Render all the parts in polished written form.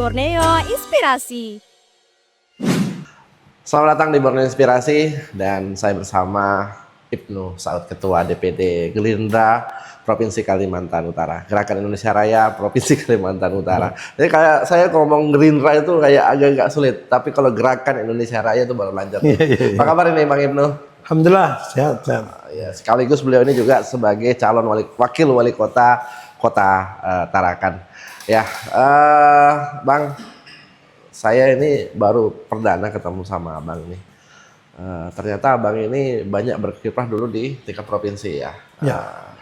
Borneo Inspirasi. Selamat datang di Borneo Inspirasi dan saya bersama Ibnu Saud, Ketua DPD Gerindra Provinsi Kalimantan Utara, Gerakan Indonesia Raya Provinsi Kalimantan Utara. Jadi kayak saya ngomong Gerindra itu kayak agak-agak sulit, tapi kalau Gerakan Indonesia Raya itu baru lancar. Apa kabar ini Bang Ibnu? Alhamdulillah sehat. Ya, sekaligus beliau ini juga sebagai calon wakil wali kota Tarakan. Ya, Bang, saya ini baru perdana ketemu sama Abang ini. Ternyata Abang ini banyak berkiprah dulu di tingkat provinsi ya.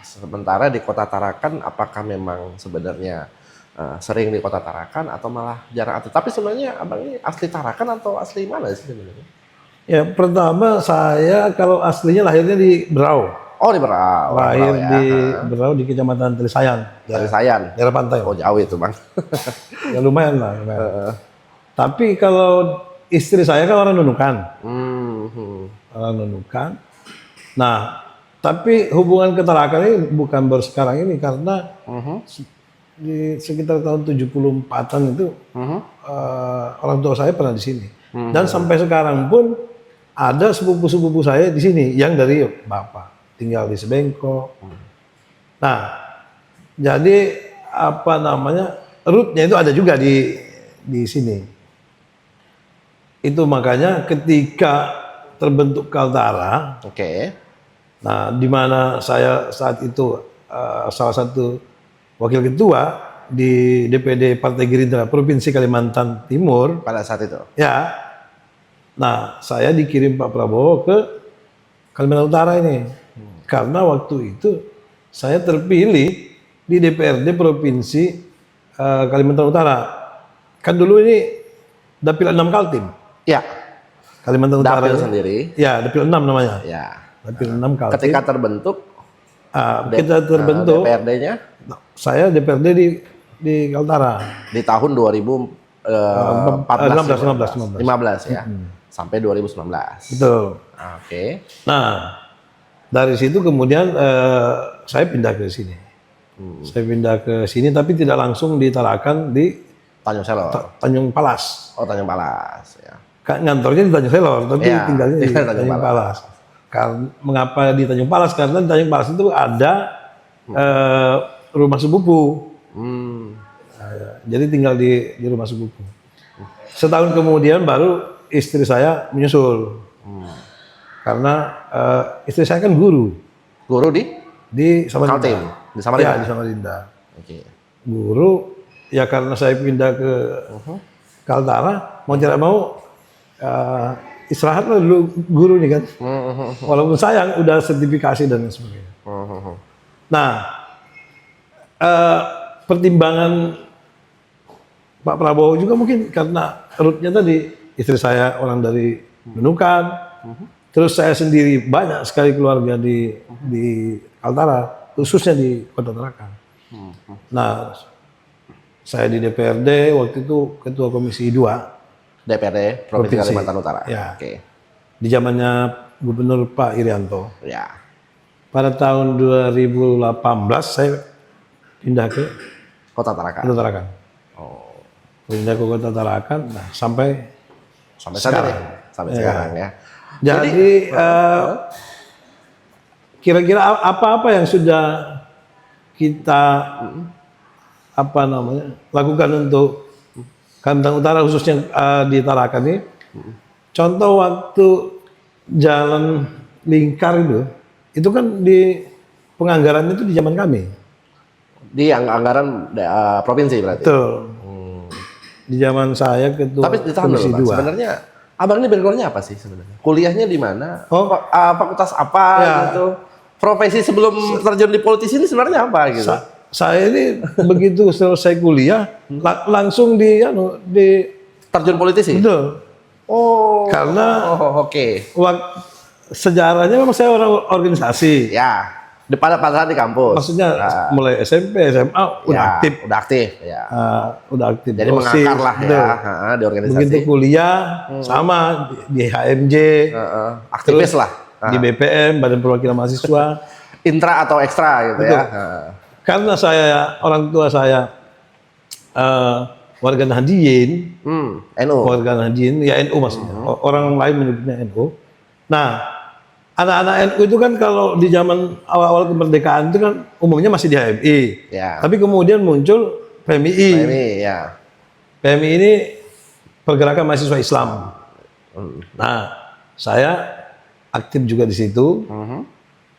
Sementara di Kota Tarakan, apakah memang sebenarnya sering di Kota Tarakan atau malah jarang? Tapi sebenarnya Abang ini asli Tarakan atau asli mana sih sebenarnya? Ya, pertama saya kalau aslinya lahirnya di Berau. Oh, di Berau. Lahir ya. di Berau di Kecamatan Talisayan. Talisayan. Daerah pantai. Oh, jauh itu, Bang. Ya lumayan lah. Tapi kalau istri saya kan orang Nunukan. Orang Nunukan. Nah, tapi hubungan ke Tarakan ini bukan baru sekarang ini karena di sekitar tahun 74-an itu orang tua saya pernah di sini. Dan sampai sekarang pun ada sepupu-sepupu saya di sini yang dari bapak tinggal di Sebengkok. Nah, jadi apa namanya rootnya itu ada juga di sini. Itu makanya ketika terbentuk Kaltara, nah di mana saya saat itu salah satu wakil ketua di DPD Partai Gerindra Provinsi Kalimantan Timur Pada saat itu. ya. Nah, saya dikirim Pak Prabowo ke Kalimantan Utara ini. Karena waktu itu saya terpilih di DPRD Provinsi Kalimantan Utara. Kan dulu ini Dapil 6 Kaltim. Ya. Kalimantan Utara. Dapil sendiri. Ya, Dapil 6 namanya. Ya. Dapil 6 Kaltim. Ketika terbentuk, kita terbentuk. DPRD-nya Saya DPRD di Kaltara. di tahun 2015 ya. Sampai 2019. Betul. Oke. Nah, dari situ kemudian saya pindah ke sini. Saya pindah ke sini tapi tidak langsung di Tarakan, di Tanjung Selor. Tanjung Palas. Oh, Tanjung Palas ya. Ngantornya di Tanjung Selor, tapi Ya, tinggalnya di Tanjung Tanjung Palas. Mengapa di Tanjung Palas? Karena di Tanjung Palas itu ada rumah sepupu. Jadi tinggal di rumah sepupu. Setahun kemudian baru istri saya menyusul. Karena istri saya kan guru. Guru Di Samarinda. Kaltim, di Samarinda. Ya, di Samarinda. Oke. Guru, ya karena saya pindah ke Kaltara, mau tidak mau istirahatlah dulu guru nih kan. Walaupun sayang udah sertifikasi dan sebagainya. Nah, pertimbangan Pak Prabowo juga mungkin karena rootnya tadi istri saya orang dari Nunukan, terus saya sendiri banyak sekali keluarga di Kaltara, khususnya di Kota Tarakan. Nah, saya di DPRD waktu itu ketua Komisi 2 DPRD Provinsi Kalimantan Utara. Ya. Oke. di zamannya Gubernur Pak Irianto. Ya. Pada tahun 2018 saya pindah ke Kota Tarakan. Kota Tarakan. Oh. Pindah ke Kota Tarakan, nah sampai Sampai sekarang ya. Jadi kira-kira apa yang sudah kita lakukan untuk Kalimantan Utara khususnya di Tarakan ini. Contoh waktu jalan lingkar itu kan di penganggaran itu di zaman kami. Di anggaran provinsi berarti. Betul. Di zaman saya ketua Tapi ditahan Komisi dulu, Pak. 2. Sebenarnya Abang ini background-nya apa sih sebenarnya? Kuliahnya di mana? Oh. Fakultas apa gitu? Profesi sebelum terjun di politisi ini sebenarnya apa gitu? Saya ini begitu selesai kuliah langsung di Terjun politisi? betul. Oh. Karena oke. sejarahnya memang saya orang organisasi. Ya. Pada saat di kampus. Maksudnya mulai SMP, SMA udah aktif. Udah aktif, ya. Udah aktif. Jadi OSIS, mengakar lah betul. ya di organisasi. Begitu kuliah sama di HMJ, aktivis lah. di BPM, Badan Perwakilan Mahasiswa. Intra atau ekstra gitu Betul. ya. Karena orang tua saya warga Nahdien, NU. warga Nahdien, ya NU maksudnya. Orang lain menyebutnya NU. Nah, anak-anak NU itu kan kalau di zaman awal-awal kemerdekaan itu kan umumnya masih di HMI. Ya. Tapi kemudian muncul PMI. PMI, ya. PMI ini pergerakan mahasiswa Islam. Nah, saya aktif juga di situ,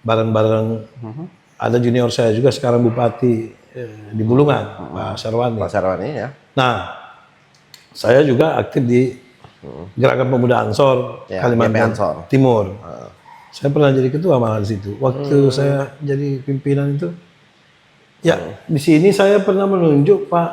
bareng-bareng ada junior saya juga sekarang bupati di Bulungan, Pak Sarwani. Pak Sarwani ya. Nah, saya juga aktif di Gerakan Pemuda Ansor Ya, Kalimantan GP Ansor. Timur. Saya pernah jadi ketua malah di situ. Waktu saya jadi pimpinan itu, ya di sini saya pernah menunjuk Pak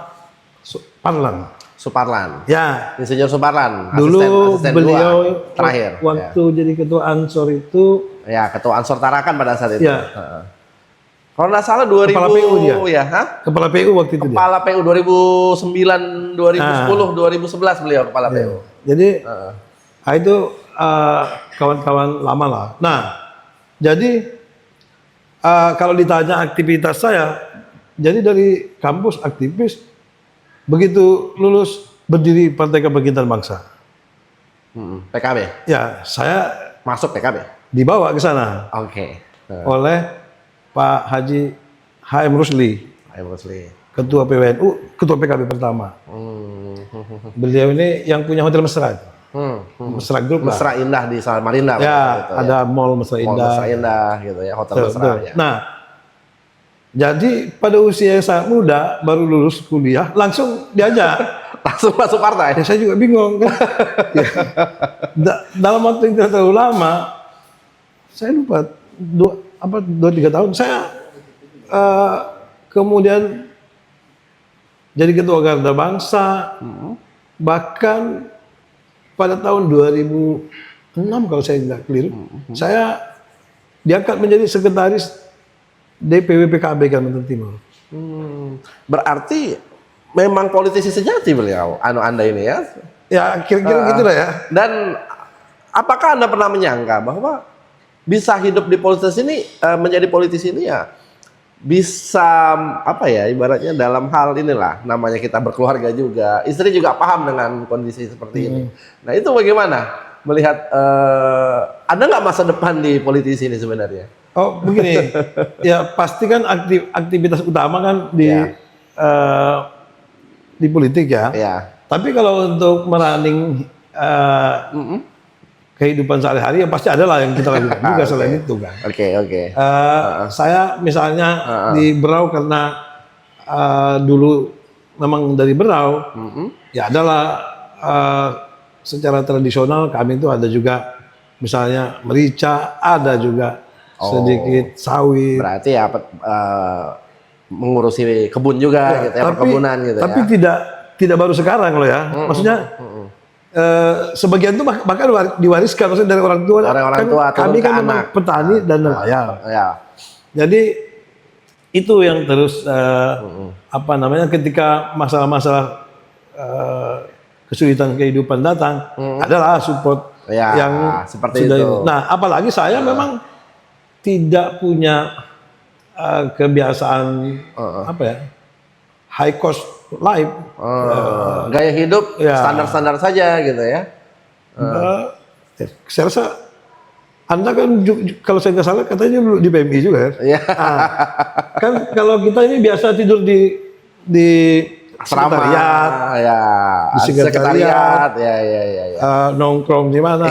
Parlan. Suparlan. Ya, Insinyur Suparlan. dulu asisten beliau dua, terakhir. waktu jadi ketua Ansor itu, Ya, ketua Ansor Tarakan pada saat itu. ya Kalau nggak salah 2000 Kepala PU dia. ya, hah? kepala PU waktu itu dia. Kepala PU 2009, 2010, 2011 beliau kepala PU. Jadi itu kawan-kawan lama lah. Nah, jadi kalau ditanya aktivitas saya, jadi dari kampus aktivis, begitu lulus berdiri Partai Kebangkitan Bangsa. PKB. Ya, saya Masuk PKB. dibawa ke sana Oke. oleh Pak Haji HM Rusli, Ayo Rusli. Ketua PWNU, Ketua PKB pertama. Beliau ini yang punya Hotel Mesra. Mesra Group lah. Mesra Indah di Samarinda. Ya, gitu, ada Mall Mesra Mall Indah. Mesra Indah gitu ya, Hotel Mesra Betul. ya. Nah, jadi pada usia yang sangat muda, baru lulus kuliah, langsung diajak. Langsung masuk partai. Ya, saya juga bingung kan. Ya. Dalam waktu yang tidak terlalu lama, saya lupa 2-3 tahun, saya kemudian jadi ketua Garda Bangsa, bahkan pada tahun 2006 kalau saya nggak keliru, saya diangkat menjadi sekretaris DPW PKB Kalimantan Timur. Berarti memang politisi sejati beliau, Anda ini ya. Ya kira-kira gitulah ya. Dan apakah Anda pernah menyangka bahwa bisa hidup di politisi ini, menjadi politisi ini ya bisa apa ya, ibaratnya dalam hal inilah namanya kita berkeluarga juga, istri juga paham dengan kondisi seperti ini. Nah itu bagaimana melihat, ada nggak masa depan di politisi ini sebenarnya? Oh begini, ya pasti kan aktivitas utama kan di politik ya. Ya. Tapi kalau untuk merunning kehidupan sehari-hari ya pasti ada lah yang kita lakukan juga selain itu kan. Oke. Saya misalnya di Berau karena dulu memang dari Berau, ya adalah secara tradisional kami itu ada juga misalnya merica, ada juga sedikit sawit. Berarti ya mengurusi kebun juga gitu ya, perkebunan gitu tapi ya. tidak baru sekarang loh ya. Maksudnya sebagian itu bahkan diwariskan maksudnya dari orang tua. Orang tua kami kan memang anak. petani dan nelayan. Ya. Jadi itu yang terus apa namanya ketika masalah-masalah kesulitan kehidupan datang adalah support Ya, yang seperti sudah itu. Nah, apalagi saya memang tidak punya kebiasaan apa ya, high cost life, Gaya hidup ya. standar-standar saja gitu ya. Saya rasa Anda kan kalau saya nggak salah katanya dulu di PMI juga kan? Iya. Kan kalau kita ini biasa tidur di sekretariat, ya, di sekretariat, ya. nongkrong di mana,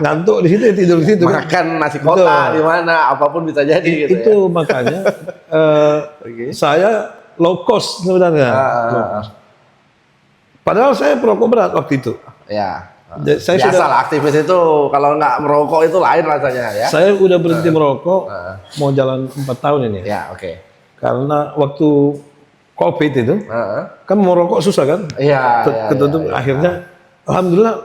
ngantuk di situ ya tidur di situ. kan? Makan nasi kota di mana, apapun bisa jadi gitu Itu ya. makanya saya low cost sebenarnya. Low cost. Padahal saya perokok berat waktu itu. Ya. Saya Biasa sudah lah aktivis itu kalau nggak merokok itu lain rasanya ya. saya udah berhenti merokok mau jalan 4 tahun ini. Ya, oke. Karena waktu COVID itu kan merokok susah kan? Iya. Ketutup akhirnya alhamdulillah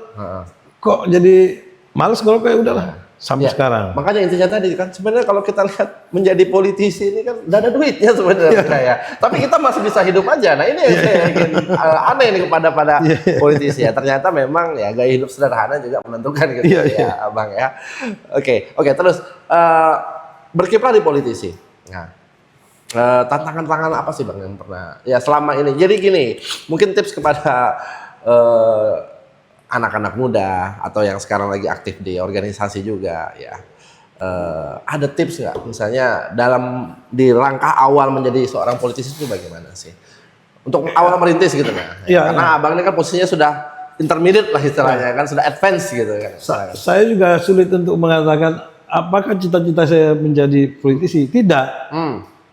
kok jadi males ngerokok ya udahlah sampai sekarang. Makanya intinya tadi kan sebenarnya kalau kita lihat menjadi politisi ini kan nggak ada duitnya sebenarnya ya. Tapi kita masih bisa hidup aja. Nah ini yang saya ingin aneh nih kepada politisi ya. Ternyata memang ya gaya hidup sederhana juga menentukan gitu ya, Abang ya. Oke. Terus berkiprah di politisi. Nah, tantangan-tantangan apa sih Bang yang pernah ya selama ini? Jadi gini, mungkin tips kepada anak-anak muda atau yang sekarang lagi aktif di organisasi juga ya. Ada tips nggak misalnya di langkah awal menjadi seorang politisi itu bagaimana sih untuk awal merintis gitu kan? Ya, karena abang ini kan posisinya sudah intermediate lah istilahnya kan, sudah advance gitu kan. Saya juga sulit untuk mengatakan apakah cita-cita saya menjadi politisi. Tidak.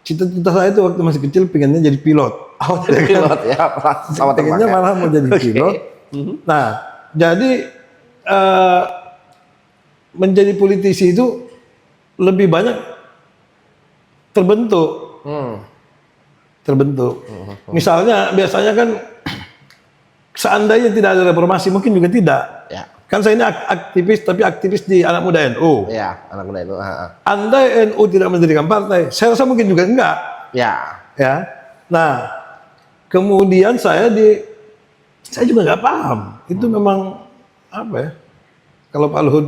Cita-cita saya itu waktu masih kecil pengennya jadi pilot. Oh, jadi pilot ya, sama pengennya malah mau jadi pilot. Nah, jadi menjadi politisi itu lebih banyak terbentuk. Misalnya biasanya kan seandainya tidak ada reformasi mungkin juga tidak. Ya. Kan saya ini aktivis tapi aktivis di anak muda NU. Ya, anak muda NU. Andai NU tidak mendirikan partai, saya rasa mungkin juga enggak. Ya. Ya. Nah, kemudian saya juga nggak paham. Itu memang apa ya? Kalau Pak Luhut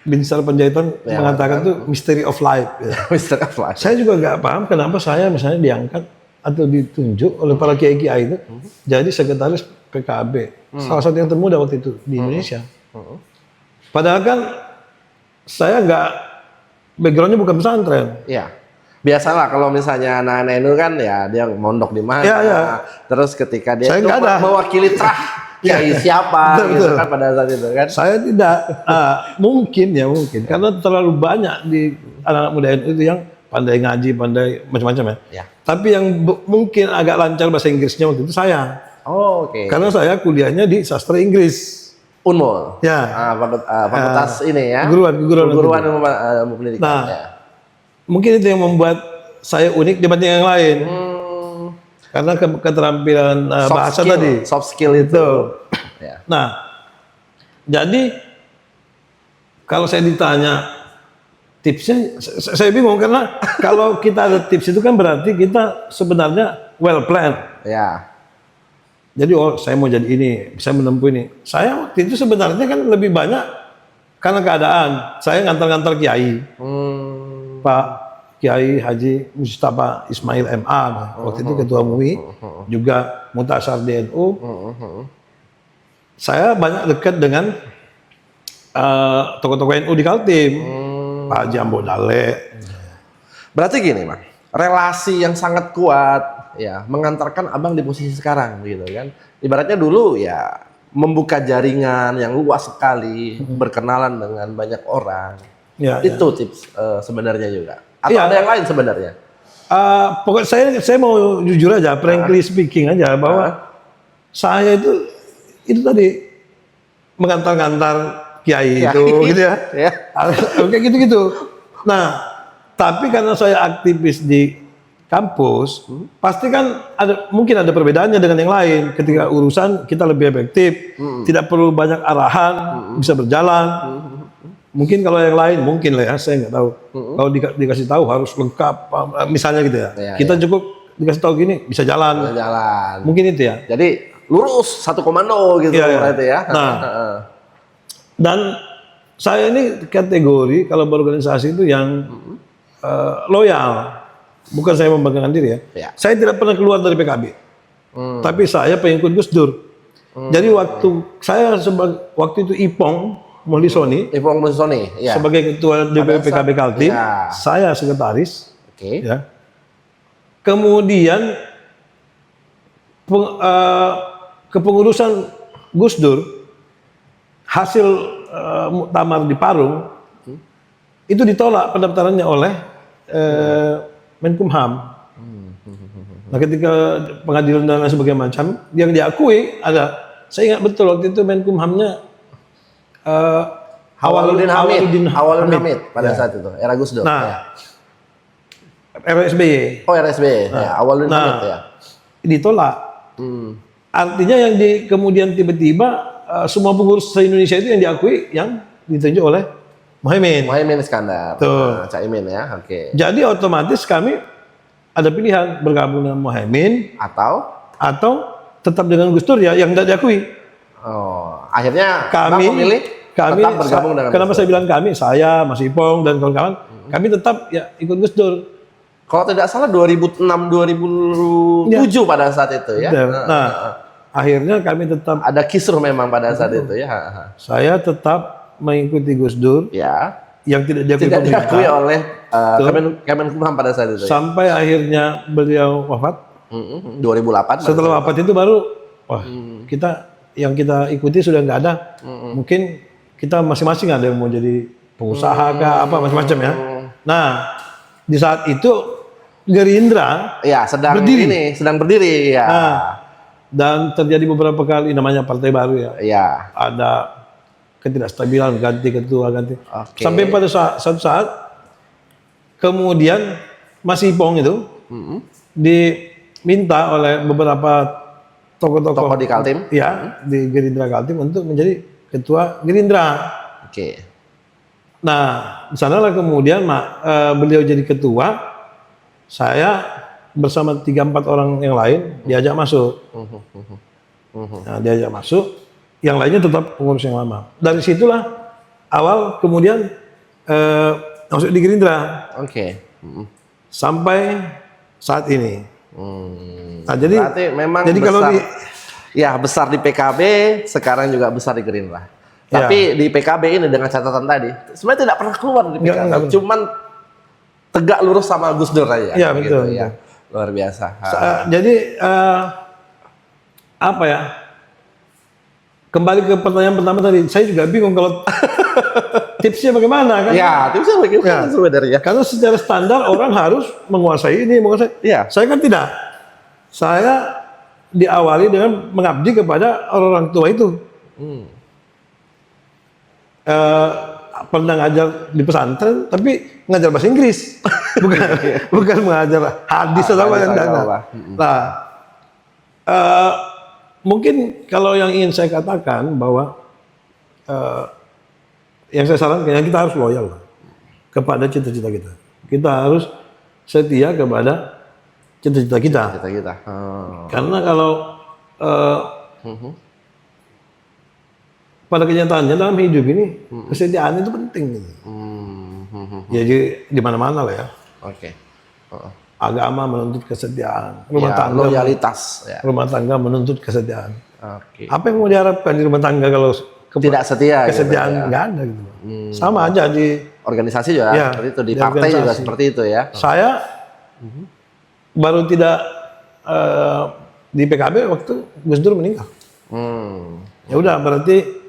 Binsar Panjaitan Ya, mengatakan itu mystery of life. Ya. Mr. Aflac. Saya juga nggak paham kenapa saya misalnya diangkat atau ditunjuk oleh para kiai-kiai itu jadi sekretaris PKB. Salah satu yang termuda waktu itu di Indonesia. Padahal kan saya nggak, backgroundnya bukan pesantren. Iya. Biasalah kalau misalnya anak-anak NU kan ya dia mondok di mana. Ya, ya. Terus ketika dia Saya itu nggak ada. mewakili kiai siapa Betul, gitu betul. kan pada saat itu kan. Saya tidak, mungkin karena terlalu banyak di anak-anak muda NU itu yang pandai ngaji, pandai macam-macam ya. Ya. Tapi yang mungkin agak lancar bahasa Inggrisnya waktu itu saya. Oh, oke. Karena saya kuliahnya di sastra Inggris. Unmul. Ya. Fakultas ini ya. Keguruan. ilmu pendidikan. Nah, Ya. mungkin itu yang membuat saya unik dibanding yang lain. Karena keterampilan bahasa skill, tadi. soft skill itu. Ya. Nah, jadi kalau saya ditanya tipsnya, saya bingung karena kalau kita ada tips itu kan berarti kita sebenarnya well planned. Ya. Jadi saya mau jadi ini, bisa menempuh ini. Saya waktu itu sebenarnya kan lebih banyak karena keadaan. Saya ngantar-ngantar kiai, Pak Kiai Haji Mustafa Ismail MA, waktu itu ketua MUI, juga Mutasyar DNU. Saya banyak dekat dengan tokoh-tokoh NU di Kaltim, Pak Haji Ambo Dale. Berarti gini, Bang. Relasi yang sangat kuat ya mengantarkan Abang di posisi sekarang gitu kan. Ibaratnya dulu ya membuka jaringan yang luas sekali, berkenalan dengan banyak orang. Ya, Itu tips sebenarnya juga. Atau Iya. ada yang lain sebenarnya? Pokoknya saya mau jujur aja, frankly speaking aja bahwa saya itu tadi mengantar-ngantar kiai itu gitu ya. Ya. Kayak gitu-gitu. Nah, tapi karena saya aktivis di kampus, pasti kan mungkin ada perbedaannya dengan yang lain. Ketika urusan kita lebih efektif, tidak perlu banyak arahan, bisa berjalan. Mungkin kalau yang lain mungkin lah ya, saya nggak tahu. Kalau dikasih tahu harus lengkap, misalnya gitu ya. Iya, Kita cukup dikasih tahu gini bisa jalan. Jalan. Mungkin itu ya. Jadi lurus satu komando gitu Iya, iya. berarti ya. Nah. Dan saya ini kategori kalau berorganisasi itu yang loyal. Bukan saya membanggakan diri ya. Ya. Saya tidak pernah keluar dari PKB. Tapi saya pengikut Gus Dur. Jadi waktu itu Ipong Molisoni Ipong Musoni, ya. sebagai ketua DPP PKB Kaltim, Ya. saya sekretaris. Oke. Ya. Kemudian kepengurusan Gus Dur hasil muktamar di Parung itu ditolak pendaftarannya oleh Menkumham. Nah, ketika pengadilan dan lain sebagainya macam yang diakui ada, saya ingat betul waktu itu Menkumhamnya Awaludin Hamid pada Ya. saat itu, era Gus Dur. Nah, Ya. RSBY Oh, RSB, ya. Awaludin Hamid ya. ditolak. Artinya yang kemudian tiba-tiba semua pengurus se-Indonesia itu yang diakui yang ditunjuk oleh Muhaimin. Muhaimin Iskandar. Tuh. Nah, Caimin ya. Oke. Jadi otomatis kami ada pilihan bergabung dengan Muhaimin atau tetap dengan Gus Dur ya yang tidak diakui. Oh, akhirnya Bang Kami memilih tetap bergabung dengan kenapa Gus saya Dur. bilang kami, saya, Mas Ipong dan kawan-kawan, kami tetap ya ikut Gus Dur. Kalau tidak salah 2006 2007 pada saat itu ya. Nah, akhirnya kami tetap, Ada kisruh memang pada saat itu ya. saya tetap mengikuti Gus Dur Ya. yang tidak diakui Tidak pemerintah diakui oleh Kemenkumham pada saat itu. sampai akhirnya beliau wafat. 2008. Setelah wafat itu baru, wah kita yang kita ikuti sudah nggak ada. Mungkin kita masing-masing ada yang mau jadi pengusaha kah apa macam-macam ya. Nah di saat itu Gerindra Ya, sedang berdiri ya. Nah, dan terjadi beberapa kali namanya partai baru ya. Ya. Ada ketidakstabilan ganti ketua ganti. Oke. Sampai pada satu saat kemudian Mas Ipong itu diminta oleh beberapa tokoh-tokoh Tokoh di Kaltim. ya di Gerindra Kaltim untuk menjadi ketua Gerindra. Oke. Nah, di sanalah kemudian beliau jadi ketua, saya bersama 3-4 orang yang lain diajak masuk. Nah, diajak masuk, yang lainnya tetap pengurus yang lama. Dari situlah awal kemudian masuk di Gerindra Oke. sampai saat ini. Nah, jadi Berarti memang kalau besar di PKB, sekarang juga besar di Gerindra. Ya. Tapi di PKB ini dengan catatan tadi, sebenarnya tidak pernah keluar dari PKB. Enggak. Cuman tegak lurus sama Gus Dur aja. Iya, gitu, betul. ya. Luar biasa. Jadi apa ya? Kembali ke pertanyaan pertama tadi, saya juga bingung kalau tipsnya bagaimana kan? Ya, itu bisa bagaimana sebenarnya? Karena secara standar orang harus menguasai ini, menguasai. Iya. Saya kan tidak. Saya diawali dengan mengabdi kepada orang tua itu. Pernah ngajar di pesantren, tapi ngajar bahasa Inggris, bukan mengajar hadis atau apa yang Nah, mungkin kalau yang ingin saya katakan bahwa yang saya sarankan, kita harus loyal kepada cita-cita kita. Kita harus setia kepada cita-cita kita. Kita. Karena kalau pada kenyataannya dalam hidup ini kesetiaan itu penting. Gitu. Jadi di mana-mana lah ya. Oke. Agama menuntut kesetiaan, rumah Ya, tangga loyalitas. Ya. rumah tangga menuntut kesetiaan. Oke. Apa yang mau diharapkan di rumah tangga kalau Tidak setia. kesetiaan gitu, ya. nggak ada gitu. Sama aja di Organisasi juga Ya, seperti itu, di di partai juga organisasi. seperti itu ya. saya baru tidak di PKB waktu Gus Dur meninggal. Ya udah berarti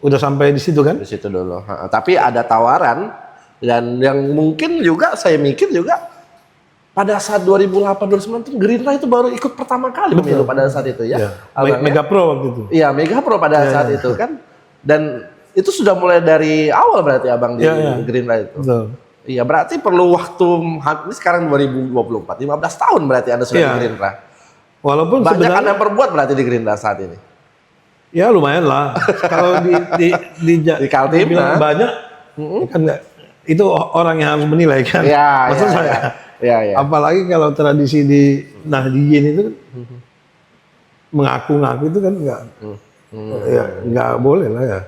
udah sampai di situ kan? Di situ dulu. Tapi ada tawaran dan yang mungkin juga saya mikir juga pada saat 2008-2009 itu Gerindra itu baru ikut pertama kali pemilu pada saat itu ya. Abang, Mega Pro waktu itu. Iya, Mega Pro pada saat itu kan. Dan itu sudah mulai dari awal berarti Abang di Gerindra itu. Betul. Iya, berarti perlu waktu, ini sekarang 2024, 15 tahun berarti Anda sudah di Gerindra. Walaupun Banyak sebenarnya Anda perbuat berarti di Gerindra saat ini. ya lumayan lah. Kalau Di Kaltim, dibilang banyak, kan nggak, itu orang yang harus menilai kan. Iya, Maksud iya, saya. Iya. Apalagi kalau tradisi di Nahdliyin itu mengaku-ngaku itu kan ya nggak boleh lah ya.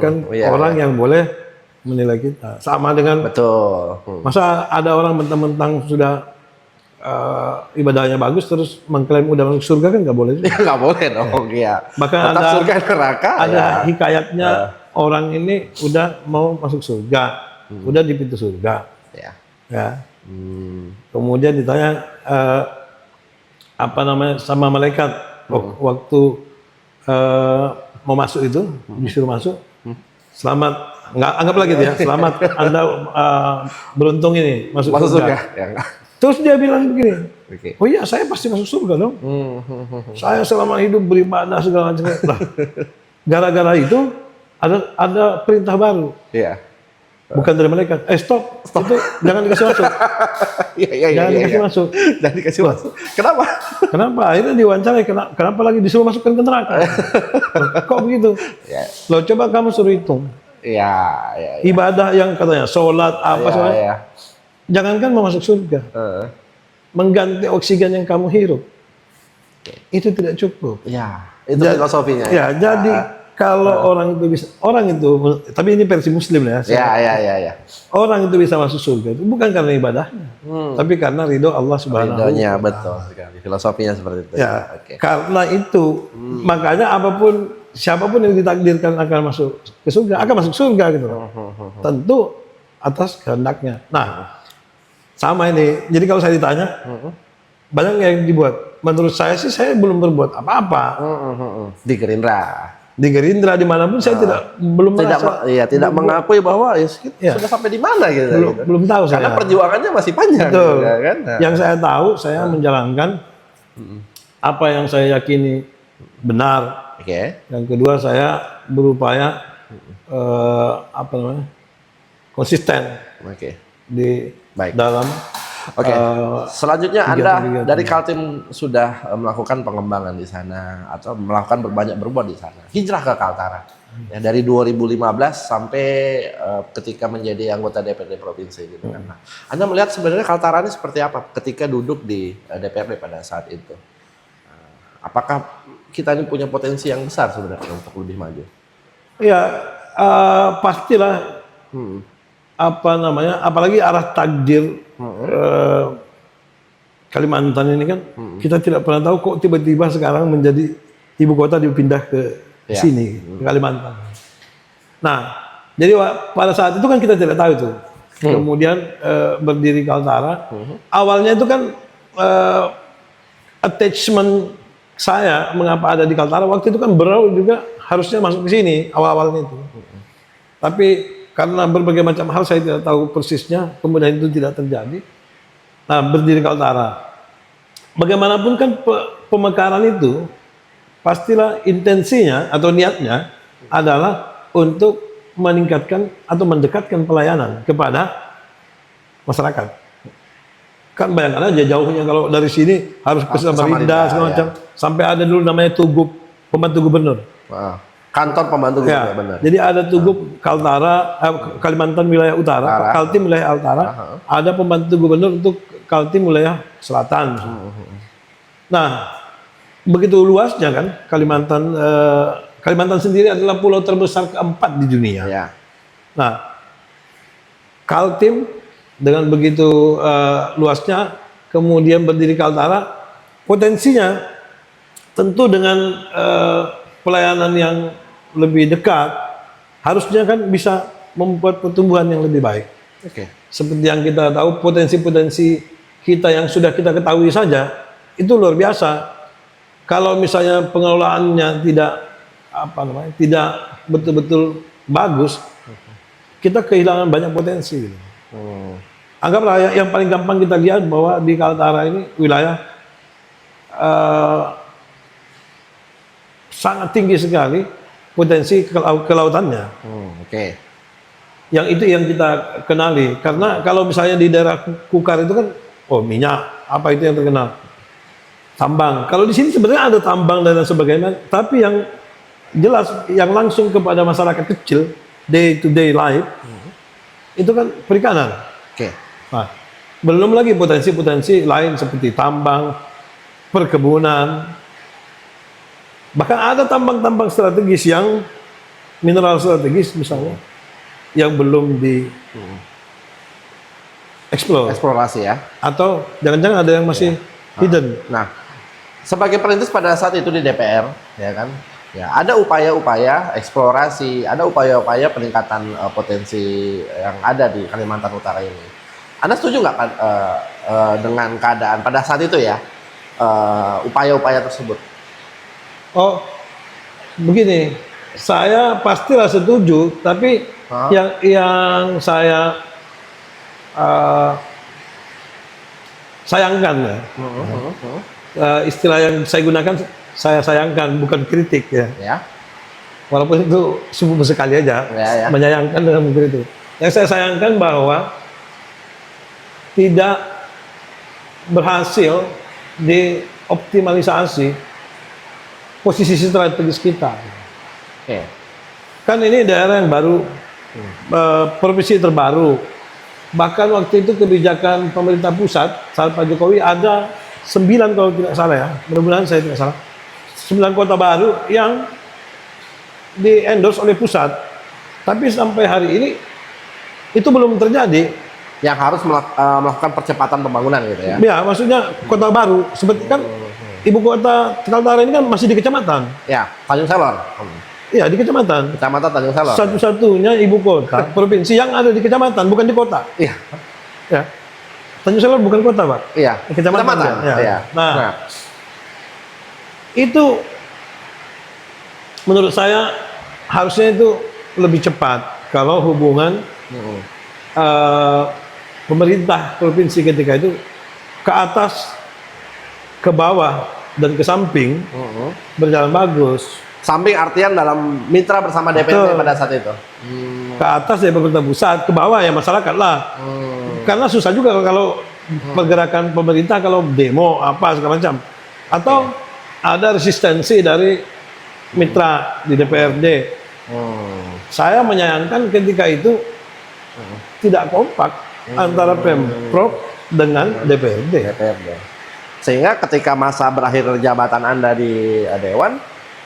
Kan orang yang boleh menilai kita. Sama dengan Betul. masa ada orang mentang-mentang sudah ibadahnya bagus terus mengklaim udah masuk surga kan nggak boleh. Ya nggak boleh dong, iya. Bahkan Tetap ada surga neraka. ada ya. hikayatnya orang ini udah mau masuk surga, udah di pintu surga, Ya. ya. Kemudian ditanya apa namanya sama malaikat waktu mau masuk itu disuruh masuk, selamat, nggak anggap lagi ya, selamat Anda beruntung ini masuk surga. Ya. Terus dia bilang begini, Oke. oh iya saya pasti masuk surga dong. Saya selama hidup beribadah segala macam. Lah, gara-gara itu ada perintah baru. Iya. Bukan dari malaikat. Stop. Itu jangan dikasih masuk. Iya. Jangan dikasih masuk. Jangan dikasih masuk. Kenapa? Kenapa? Akhirnya diwawancarai. Kenapa lagi disuruh masukkan ke neraka? Kok begitu? Ya. Loh coba kamu suruh hitung. Iya. Ibadah yang katanya sholat apa segala. Iya. Jangankan mau masuk surga. Mengganti oksigen yang kamu hirup. Itu tidak cukup. Iya. Itu filosofinya. Ya, jadi kalau orang itu, tapi ini versi Muslim ya. Ya. Orang itu bisa masuk surga itu bukan karena ibadahnya, tapi karena ridho Allah Subhanahu wa Ridhonya, Ta'ala. betul sekali. Filosofinya seperti itu. Ya, Oke. karena itu makanya siapapun yang ditakdirkan akan masuk ke surga akan masuk surga gitu. Tentu atas kehendaknya. Nah, sama ini. Jadi kalau saya ditanya, banyak yang dibuat. Menurut saya sih saya belum berbuat apa-apa. Di Gerindra. Di Gerindra dimanapun saya belum merasa Tidak mengakui bahwa sudah sampai di mana gitu. belum tahu Karena saya. perjuangannya masih panjang. Betul. Ya, kan? Nah. Yang saya tahu saya menjalankan apa yang saya yakini benar. Oke. Yang kedua saya berupaya konsisten Oke. di Baik. dalam Oke. Selanjutnya Anda kegiatan-kegiatan. dari Kaltim sudah melakukan pengembangan di sana atau melakukan berbuat di sana. Hijrah ke Kaltara. Ya, dari 2015 sampai ketika menjadi anggota DPRD provinsi gitu kan. Nah, Anda melihat sebenarnya Kaltara ini seperti apa ketika duduk di DPRD pada saat itu? Apakah kita ini punya potensi yang besar sebenarnya untuk lebih maju? Ya, pastilah apalagi arah takdir Kalimantan ini kan kita tidak pernah tahu kok tiba-tiba sekarang menjadi ibu kota dipindah ke sini, ke Kalimantan. Nah, jadi pada saat itu kan kita tidak tahu itu. Kemudian berdiri Kaltara, awalnya itu kan attachment saya mengapa ada di Kaltara waktu itu kan berawal juga harusnya masuk ke sini awal-awalnya itu. Tapi karena berbagai macam hal saya tidak tahu persisnya, kemudian itu tidak terjadi. Nah, berdiri Kaltara. Bagaimanapun kan pemekaran itu pastilah intensinya atau niatnya adalah untuk meningkatkan atau mendekatkan pelayanan kepada masyarakat. Kan bayangkan aja jauhnya kalau dari sini harus ke Samarinda segala macam. Sampai ada dulu namanya Tugub, pembantu gubernur. Wow. Kantor pembantu Ya, benar. jadi ada Tugub Kaltara, Kalimantan wilayah utara, Kaltim wilayah utara, ada pembantu gubernur untuk Kaltim wilayah selatan. Nah, begitu luasnya kan Kalimantan sendiri adalah pulau terbesar keempat di dunia. Ya. Nah, Kaltim dengan begitu luasnya, kemudian berdiri Kaltara, potensinya tentu dengan pelayanan yang lebih dekat, harusnya kan bisa membuat pertumbuhan yang lebih baik. Oke. Seperti yang kita tahu, potensi-potensi kita yang sudah kita ketahui saja, itu luar biasa. Kalau misalnya pengelolaannya tidak betul-betul bagus, kita kehilangan banyak potensi. Anggaplah yang paling gampang kita lihat bahwa di Kaltara ini wilayah sangat tinggi sekali potensi kelautannya. Oke. Yang itu yang kita kenali. Karena kalau misalnya di daerah Kukar itu kan, minyak, apa itu yang terkenal? Tambang. Kalau di sini sebenarnya ada tambang dan sebagainya, tapi yang jelas, yang langsung kepada masyarakat kecil, day to day life, itu kan perikanan. Oke. Nah, belum lagi potensi-potensi lain seperti tambang, perkebunan, bahkan ada tambang-tambang strategis yang mineral strategis misalnya yang belum di Eksplorasi ya. atau jangan-jangan ada yang masih hidden. Nah, sebagai perintis pada saat itu di DPR, ya kan, ya ada upaya-upaya eksplorasi, ada upaya-upaya peningkatan potensi yang ada di Kalimantan Utara ini. Anda setuju nggak dengan keadaan pada saat itu ya, upaya-upaya tersebut? Oh, begini, saya pastilah setuju, tapi yang saya sayangkan ya. Istilah yang saya gunakan saya sayangkan, bukan kritik ya. Ya. Walaupun itu sumber sekali aja, menyayangkan dengan begitu. Yang saya sayangkan bahwa tidak berhasil dioptimalisasi posisi strategis kita. Oke. Kan ini daerah yang baru, provinsi terbaru. Bahkan waktu itu kebijakan pemerintah pusat saat Pak Jokowi ada 9 kalau tidak salah ya, mudah-mudahan saya tidak salah, 9 kota baru yang di endorse oleh pusat, tapi sampai hari ini itu belum terjadi. Yang harus melakukan percepatan pembangunan gitu ya. Ya, maksudnya kota baru seperti kan ibu kota Kaltara ini kan masih di kecamatan. Ya, Tanjung Selor. Iya, di kecamatan. Kecamatan Tanjung Selor. Satu-satunya ibu kota provinsi yang ada di kecamatan, bukan di kota. Iya. Ya. Tanjung Selor bukan kota, Pak. Iya. Kecamatan. Ya. Iya. Nah, itu menurut saya harusnya itu lebih cepat kalau hubungan pemerintah provinsi ketika itu ke atas, ke bawah, dan ke samping berjalan bagus. Samping artian dalam mitra bersama DPRD Betul. pada saat itu. Ke atas ya pemerintah pusat, ke bawah ya masyarakat lah. Karena susah juga kalau pergerakan pemerintah kalau demo apa segala macam. Atau ada resistensi dari mitra di DPRD. Saya menyayangkan ketika itu tidak kompak antara Pemprov dengan DPRD. Sehingga ketika masa berakhir jabatan Anda di Dewan,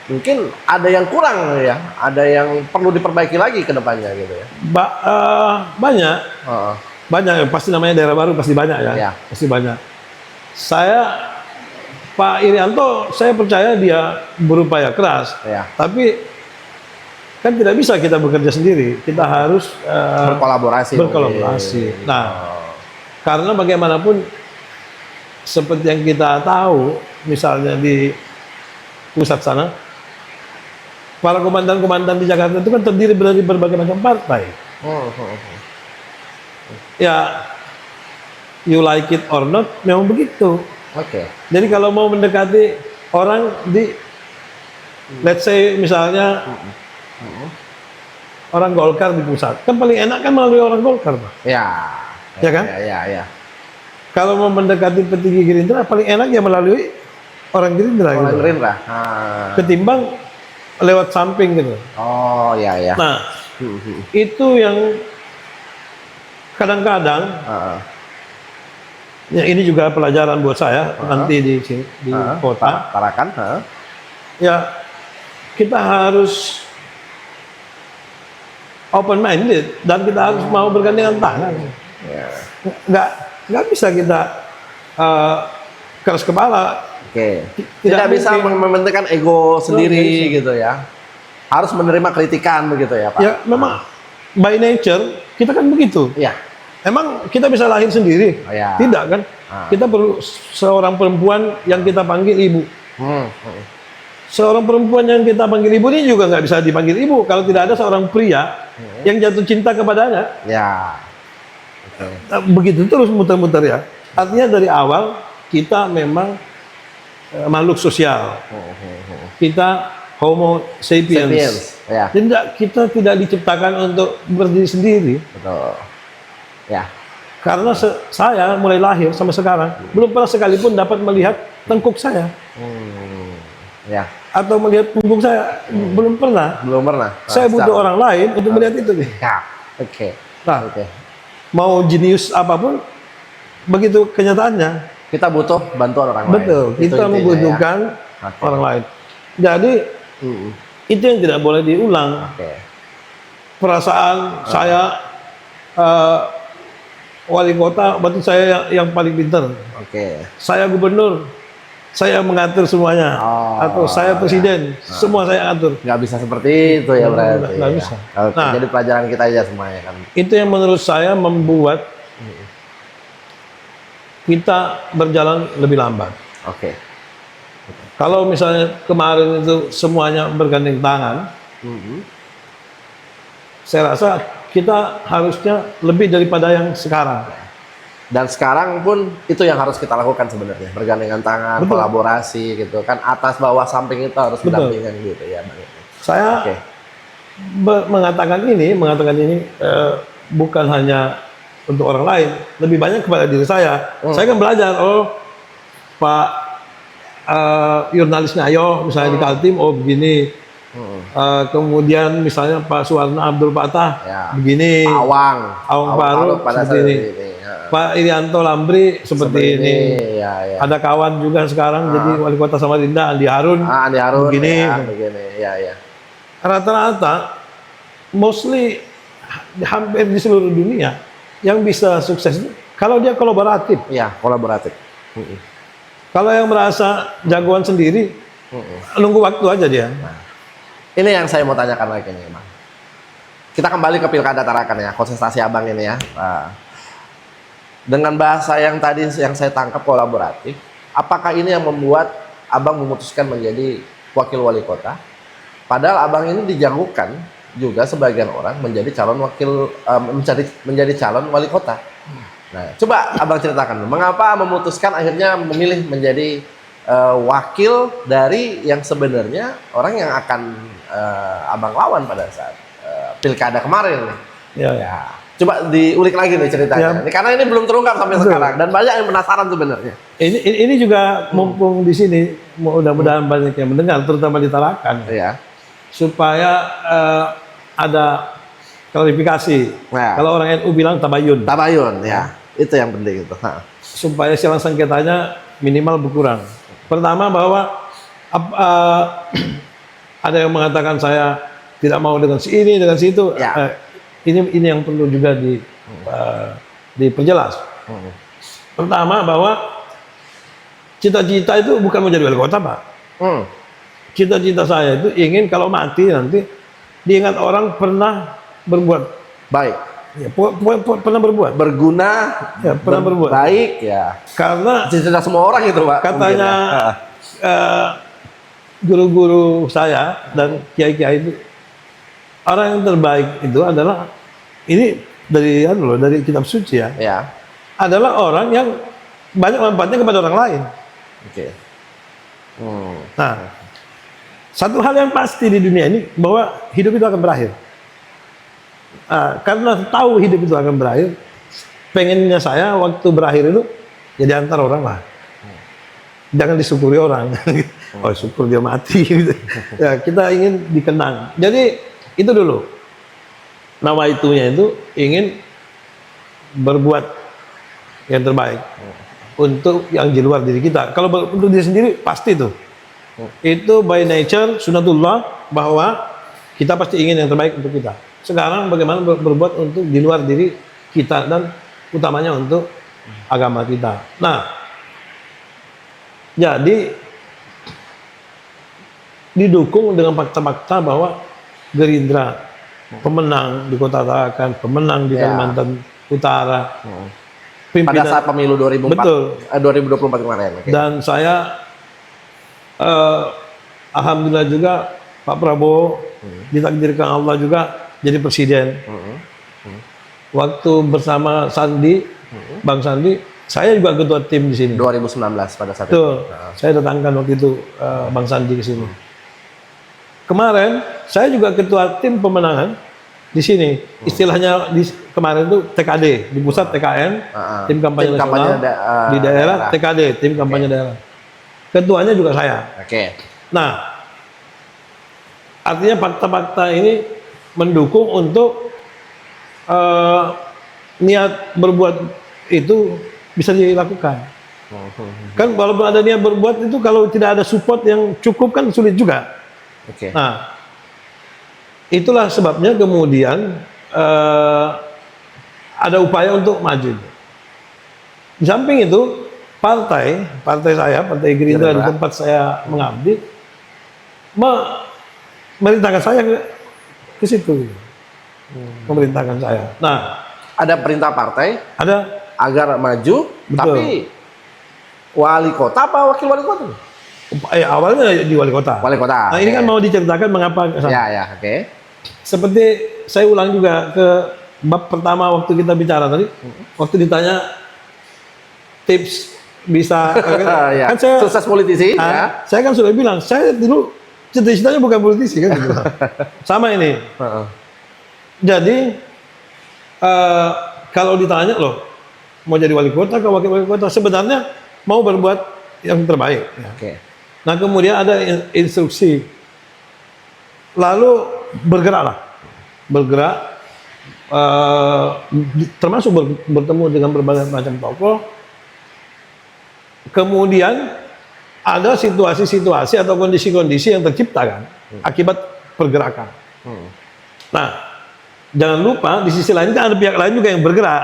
mungkin ada yang kurang ya, ada yang perlu diperbaiki lagi ke depannya gitu ya. Banyak, banyak pasti namanya daerah baru pasti banyak ya, Ya. pasti banyak. Saya Pak Irianto, saya percaya dia berupaya keras, Ya. tapi kan tidak bisa kita bekerja sendiri, kita harus Berkolaborasi. berkolaborasi. mungkin. Nah, karena bagaimanapun seperti yang kita tahu, misalnya di pusat sana, para komandan-komandan di Jakarta itu kan terdiri dari berbagai macam partai. Ya, you like it or not, memang begitu. Oke. Jadi kalau mau mendekati orang di, let's say misalnya orang Golkar di pusat, kan paling enak kan melalui orang Golkar, Pak. Ya. Ya kan? Ya. Kalau mau mendekati petinggi Gerindra, paling enak ya melalui orang Gerindra. Orang gitu. Gerindra. Ketimbang lewat samping gitu. Oh, ya. Nah, itu yang kadang-kadang, ya ini juga pelajaran buat saya nanti di kota. Tarakan. Ya, kita harus open minded dan kita harus mau bergandengan tangan. Ya. Nggak bisa kita keras kepala. Oke. Tidak Tidak bisa mungkin. membentukkan ego sendiri Nggak bisa. gitu ya. Harus menerima kritikan begitu ya, Pak. Ya, memang by nature kita kan begitu. Iya. Emang kita bisa lahir sendiri? Oh, ya. Tidak kan? Kita perlu seorang perempuan yang kita panggil ibu. Seorang perempuan yang kita panggil ibu ini juga nggak bisa dipanggil ibu kalau tidak ada seorang pria yang jatuh cinta kepadanya. Ya. Oke. Begitu terus muter-muter ya. Artinya dari awal kita memang makhluk sosial. Kita Homo sapiens. Sapiens. Ya. Kita tidak diciptakan untuk berdiri sendiri. Betul. Ya. Karena saya mulai lahir sampai sekarang belum pernah sekalipun dapat melihat tengkuk saya Ya. atau melihat punggung saya, belum pernah. Belum pernah. Saya butuh orang lain untuk melihat itu nih. Ya. Oke. Nah, Oke. mau jenius apapun, begitu kenyataannya. Kita butuh bantuan orang lain. Betul, Itu kita intinya, membutuhkan ya. Oke. orang lain. Jadi itu yang tidak boleh diulang. Oke. Perasaan saya wali kota, berarti saya yang paling pintar. Oke. Saya gubernur, saya mengatur semuanya. Oh, Atau saya presiden, semua saya atur. Nggak bisa seperti itu ya berarti. Nggak ya. bisa. Oke. Nah. Jadi pelajaran kita aja semuanya kan. Itu yang menurut saya membuat kita berjalan lebih lambat. Oke. Kalau misalnya kemarin itu semuanya bergandeng tangan, saya rasa kita harusnya lebih daripada yang sekarang. Dan sekarang pun itu yang harus kita lakukan sebenarnya, bergandengan tangan, Betul. kolaborasi gitu kan, atas bawah samping itu harus Betul. berdampingan gitu ya, Bang. Saya Oke. mengatakan ini bukan hanya untuk orang lain, lebih banyak kepada diri saya. Saya kan belajar, Pak Yurnalisnya ayo, misalnya di Kaltim, begini. Kemudian misalnya Pak Suwarno Abdul Patah, Ya. begini. Awang Faruk pada seperti saat ini. ya. Pak Irianto Lambri seperti ini. Ya. Ada kawan juga sekarang jadi wali kota Samarinda, Andi Harun. Andi Harun begini. ya, begini. Ya. rata-rata mostly hampir di seluruh dunia yang bisa sukses itu kalau dia kolaboratif. Ya, kolaboratif. Kalau yang merasa jagoan sendiri, nunggu waktu aja dia. Ini yang saya mau tanyakan lagi nih, Bang. Kita kembali ke Pilkada Tarakan ya, kontestasi Abang ini ya. Dengan bahasa yang tadi yang saya tangkap kolaboratif, apakah ini yang membuat Abang memutuskan menjadi wakil wali kota? Padahal Abang ini dijagokan juga sebagian orang menjadi calon wakil, menjadi calon wali kota. Nah, coba Abang ceritakan, mengapa memutuskan akhirnya memilih menjadi wakil dari yang sebenarnya orang yang akan Abang lawan pada saat pilkada kemarin. Ya. Coba diulik lagi nih ceritanya. Ya. Karena ini belum terungkap sampai sekarang dan banyak yang penasaran sebenarnya. Ini juga mumpung di sini, mudah-mudahan banyak yang mendengar, terutama di Tarakan, Iya. supaya ada klarifikasi. Nah. Kalau orang NU bilang tabayun, Tabayun, ya. Itu yang penting itu. supaya silang sengketanya minimal berkurang. Pertama bahwa ada yang mengatakan saya tidak mau dengan si ini, dengan si itu. Ya. Ini yang perlu juga diperjelas. Pertama bahwa cita-cita itu bukan menjadi wali kota, Pak. Cita-cita saya itu ingin kalau mati nanti diingat orang pernah berbuat Baik. ya, pernah berbuat, Berguna, ya, pernah berbuat. baik ya. Karena Cita-cita semua orang itu, Pak. katanya mungkin, ya. guru-guru saya dan kiai-kiai itu, orang yang terbaik itu adalah, ini dari kitab suci ya, Ya. adalah orang yang banyak manfaatnya kepada orang lain. Oke. Nah, satu hal yang pasti di dunia ini bahwa hidup itu akan berakhir. Karena tahu hidup itu akan berakhir, pengennya saya waktu berakhir itu jadi antar orang lah. Jangan disyukuri orang. Oh, syukur dia mati. Ya, kita ingin dikenang. Jadi itu dulu. Nama itunya itu ingin berbuat yang terbaik untuk yang di luar diri kita. Kalau untuk diri sendiri pasti itu. Itu by nature sunatullah bahwa kita pasti ingin yang terbaik untuk kita. Sekarang bagaimana berbuat untuk di luar diri kita dan utamanya untuk agama kita. Nah, jadi didukung dengan fakta-fakta bahwa Gerindra pemenang di Kota Tarakan, pemenang di Kalimantan Utara. Pada saat pemilu 2024 kemarin. Okay. Dan saya alhamdulillah juga Pak Prabowo ditakdirkan Allah juga jadi presiden. Waktu bersama Sandi, Bang Sandi, saya juga ketua tim di sini. 2019 pada saat Betul. itu. Saya datangkan waktu itu Bang Sandi ke sini. Kemarin saya juga ketua tim pemenangan di sini. Istilahnya kemarin itu TKD, di pusat TKN, tim kampanye nasional, di daerah TKD, tim kampanye daerah. Ketuanya juga saya. Oke. Nah, artinya fakta-fakta ini mendukung untuk niat berbuat itu bisa dilakukan. Kan walaupun ada niat berbuat itu, kalau tidak ada support yang cukup kan sulit juga. Oke. Nah, itulah sebabnya kemudian ada upaya untuk maju. Di samping itu, partai saya, Partai Gerindra di tempat saya mengabdi, memerintahkan saya ke situ, memerintahkan saya. Nah, ada perintah partai ada agar maju, Betul. tapi wali kota apa wakil wali kota? awalnya di wali kota. Wali kota. Nah, ini kan mau diceritakan mengapa ke sana. Ya, oke. Seperti saya ulang juga ke bab pertama waktu kita bicara tadi, waktu ditanya tips bisa Ya. kan saya Sukses politisi, ya. saya kan sudah bilang saya dulu cita-citanya bukan politisi kan gitu. Sama ini. Jadi kalau ditanya loh mau jadi wali kota atau wakil wali kota, sebenarnya mau berbuat yang terbaik. Ya. Oke. Nah, kemudian ada instruksi, lalu bergerak, termasuk bertemu dengan berbagai macam tokoh. Kemudian ada situasi-situasi atau kondisi-kondisi yang tercipta kan akibat pergerakan. Nah, jangan lupa di sisi lain kan ada pihak lain juga yang bergerak,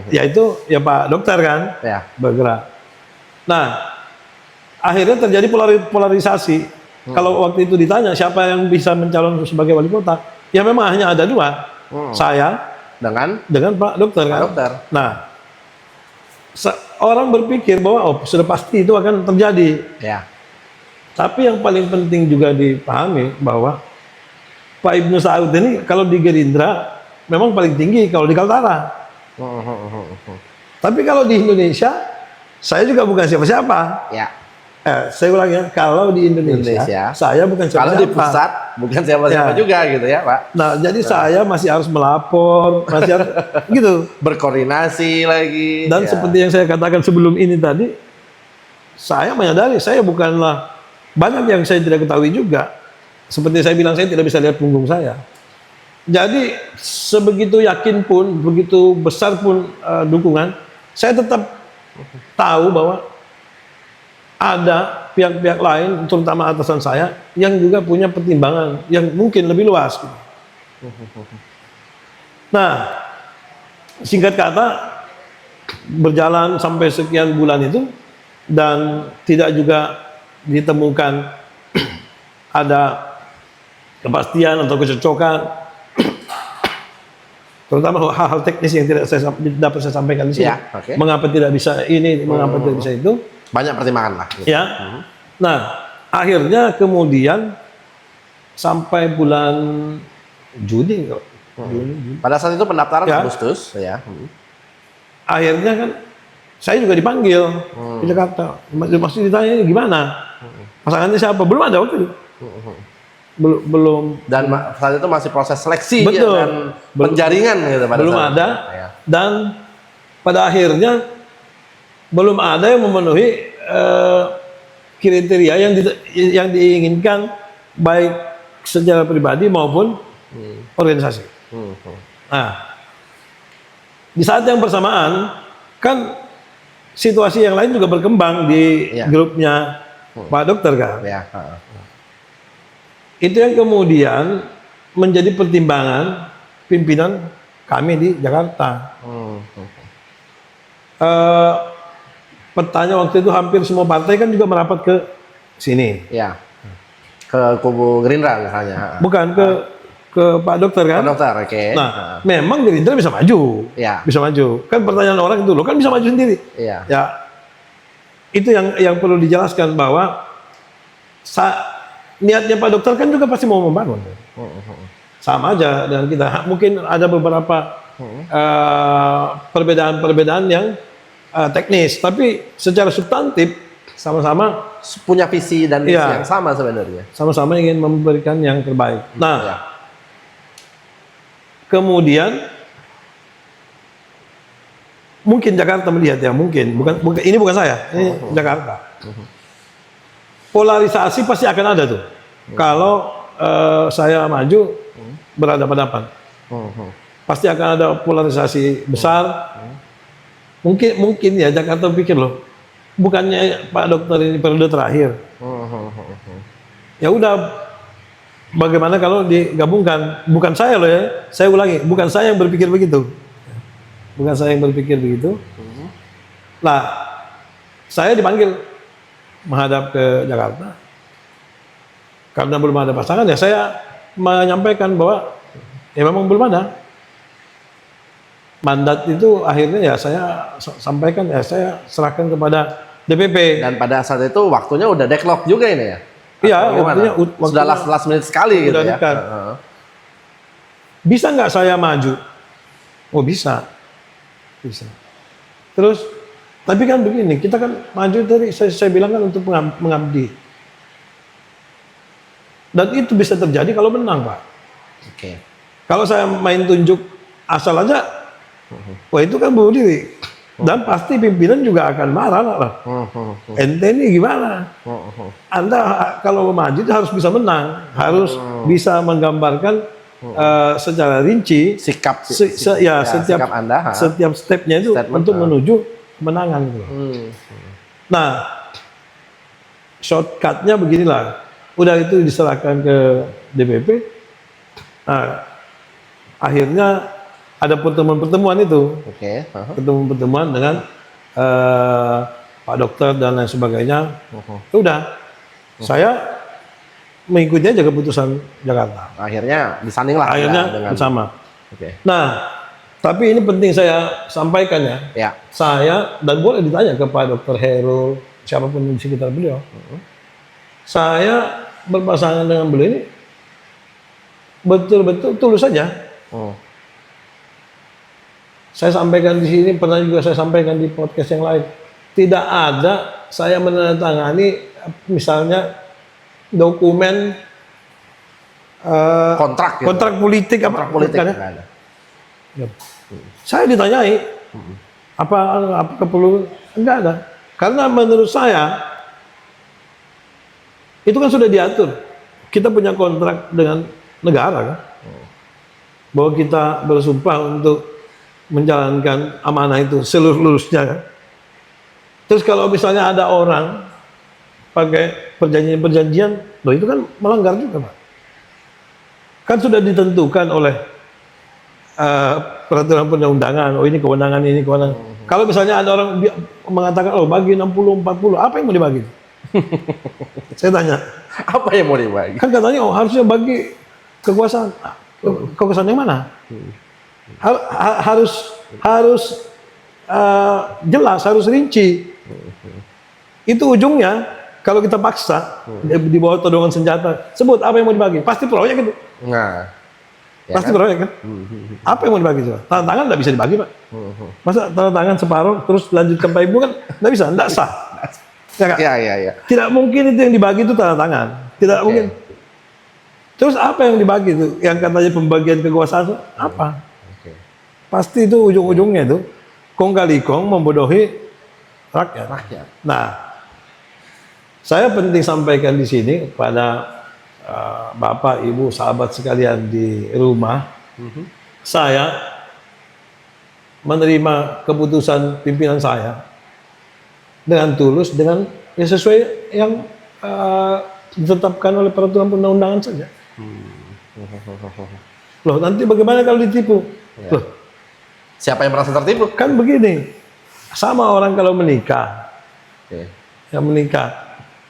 yaitu ya Pak Dokter kan, Ya. bergerak. Nah, akhirnya terjadi polarisasi. Kalau waktu itu ditanya siapa yang bisa mencalon sebagai wali kota, ya memang hanya ada dua, saya dengan Pak Dokter kan. Pak Dokter. Nah, orang berpikir bahwa oh sudah pasti itu akan terjadi. Ya. Tapi yang paling penting juga dipahami bahwa Pak Ibnu Saud ini kalau di Gerindra memang paling tinggi kalau di Kaltara. Tapi kalau di Indonesia, saya juga bukan siapa-siapa. Ya. Saya ulang ya, kalau di Indonesia, saya bukan siapa-siapa. Kalau di pusat bukan siapa-siapa Ya. juga gitu ya, Pak. Nah, jadi saya masih harus melapor, masih harus gitu. Berkoordinasi lagi. Dan ya. seperti yang saya katakan sebelum ini tadi, saya menyadari saya bukanlah, banyak yang saya tidak ketahui juga. Seperti saya bilang, saya tidak bisa lihat punggung saya. Jadi sebegitu yakin pun, begitu besar pun dukungan, saya tetap tahu bahwa ada pihak-pihak lain, terutama atasan saya, yang juga punya pertimbangan yang mungkin lebih luas. Nah, singkat kata, berjalan sampai sekian bulan itu, dan tidak juga ditemukan ada kepastian atau kecocokan, terutama hal-hal teknis yang tidak dapat saya sampaikan di sini. Ya, oke. Mengapa tidak bisa ini, mengapa tidak bisa itu? Banyak pertimbangan lah. Gitu. Ya. Nah, akhirnya kemudian sampai bulan Juni, Juni. Pada saat itu pendaftaran Ya. Agustus, ya. Akhirnya kan saya juga dipanggil di Jakarta. Masih ditanya ini gimana? Pasangannya siapa? Belum ada waktu itu. Belum Dan saat itu masih proses seleksi Betul. ya, dan penjaringan gitu pada belum saat ada, itu. Ya. dan pada akhirnya belum ada yang memenuhi kriteria yang diinginkan baik secara pribadi maupun organisasi. Nah, di saat yang bersamaan kan situasi yang lain juga berkembang di Ya. grupnya Pak Dokter kan. Ya. Itu yang kemudian menjadi pertimbangan pimpinan kami di Jakarta. Petanya waktu itu hampir semua partai kan juga merapat ke sini. Ya. Ke kubu Gerindra misalnya. Bukan ke Pak Dokter kan? Pak Dokter, oke. Nah, memang Gerindra bisa maju. Ya. Bisa maju. Kan pertanyaan orang itu, lo kan bisa maju sendiri. Iya. Ya. Itu yang perlu dijelaskan bahwa niatnya Pak Dokter kan juga pasti mau membangun. Sama aja dengan kita. Mungkin ada beberapa perbedaan-perbedaan yang teknis, tapi secara substantif sama-sama Punya visi dan misi Iya. yang sama sebenarnya. sama-sama ingin memberikan yang terbaik. Nah, Ya. kemudian mungkin Jakarta melihat ya, bukan ini bukan saya, ini Jakarta. Polarisasi pasti akan ada tuh. Kalau saya maju berhadapan-hadapan, pasti akan ada polarisasi besar. Mungkin ya Jakarta pikir loh, bukannya Pak Dokter ini periode terakhir. Ya udah, bagaimana kalau digabungkan? Bukan saya loh ya, saya ulangi, bukan saya yang berpikir begitu. Bukan saya yang berpikir begitu. Nah, saya dipanggil menghadap ke Jakarta. Karena belum ada pasangan ya saya menyampaikan bahwa ya memang belum ada. Mandat itu akhirnya ya saya sampaikan, ya saya serahkan kepada DPP. Dan pada saat itu waktunya udah deadlock juga ini ya? Iya, Atau gimana? waktunya Sudah last minute sekali gitu udah ya? dekat. Bisa nggak saya maju? Oh bisa. Bisa. Terus, tapi kan begini, kita kan maju tadi saya bilang kan untuk mengabdi. Dan itu bisa terjadi kalau menang, Pak. Oke. Kalau saya main tunjuk asal aja, wah itu kan bunuh diri. Dan pasti pimpinan juga akan marah lah. Ente ini gimana? Anda kalau maju itu harus bisa menang, harus bisa menggambarkan secara rinci Sikap, setiap sikap Anda. setiap stepnya itu Statement, untuk menuju kemenangan gitu. Nah, shortcutnya beginilah. Udah itu diserahkan ke DPP. Nah, akhirnya ada pertemuan-pertemuan itu, Oke. pertemuan-pertemuan dengan Pak Dokter dan lain sebagainya. Ya udah, saya mengikuti aja keputusan Jakarta. Akhirnya disanding lah. Akhirnya ya, dengan. bersama. Oke. Nah, tapi ini penting saya sampaikan ya. Ya. Saya, dan boleh ditanya ke Pak Dokter Heru, siapapun di sekitar beliau. Saya berpasangan dengan beliau ini betul-betul tulus saja. Saya sampaikan di sini, pernah juga saya sampaikan di podcast yang lain. Tidak ada saya menandatangani misalnya dokumen Kontrak gitu. kontrak politik Kontrak politik. bukan ya? Nggak ada. Ya. Saya ditanyai apakah perlu, enggak ada. Karena menurut saya itu kan sudah diatur. Kita punya kontrak dengan negara kan, bahwa kita bersumpah untuk menjalankan amanah itu seluruh-luruhnya kan. Terus kalau misalnya ada orang pakai perjanjian-perjanjian, loh itu kan melanggar juga, Pak. Kan sudah ditentukan oleh peraturan perundang-undangan, oh ini kewenangan, ini kewenangan. Kalau misalnya ada orang mengatakan, oh bagi 60-40, apa yang mau dibagi? Saya tanya. Apa yang mau dibagi? Kan katanya, oh harusnya bagi kekuasaan. Kekuasaan yang mana? Harus jelas, harus rinci. Itu ujungnya, kalau kita paksa, di bawah todongan senjata, sebut apa yang mau dibagi. Pasti proyek itu. Nah. Ya Pasti kan? proyek kan? Apa yang mau dibagi coba? Tanda tangan nggak bisa dibagi, Pak. Masa tanda tangan separuh terus lanjutkan Pak Ibu kan nggak bisa, nggak sah. Ya, kan? Ya. Tidak mungkin itu yang dibagi itu tanda tangan. Tidak mungkin. Terus apa yang dibagi itu? Yang katanya pembagian kekuasaan itu apa? Pasti itu ujung-ujungnya itu kong kali kong membodohi rakyat. Nah, saya penting sampaikan di sini kepada Bapak, Ibu, sahabat sekalian di rumah, saya menerima keputusan pimpinan saya dengan tulus, dengan ya sesuai yang ditetapkan oleh peraturan perundang-undangan saja. Loh, nanti bagaimana kalau ditipu? Loh, Siapa yang merasa tertipu? kan begini, sama orang kalau menikah, yang menikah,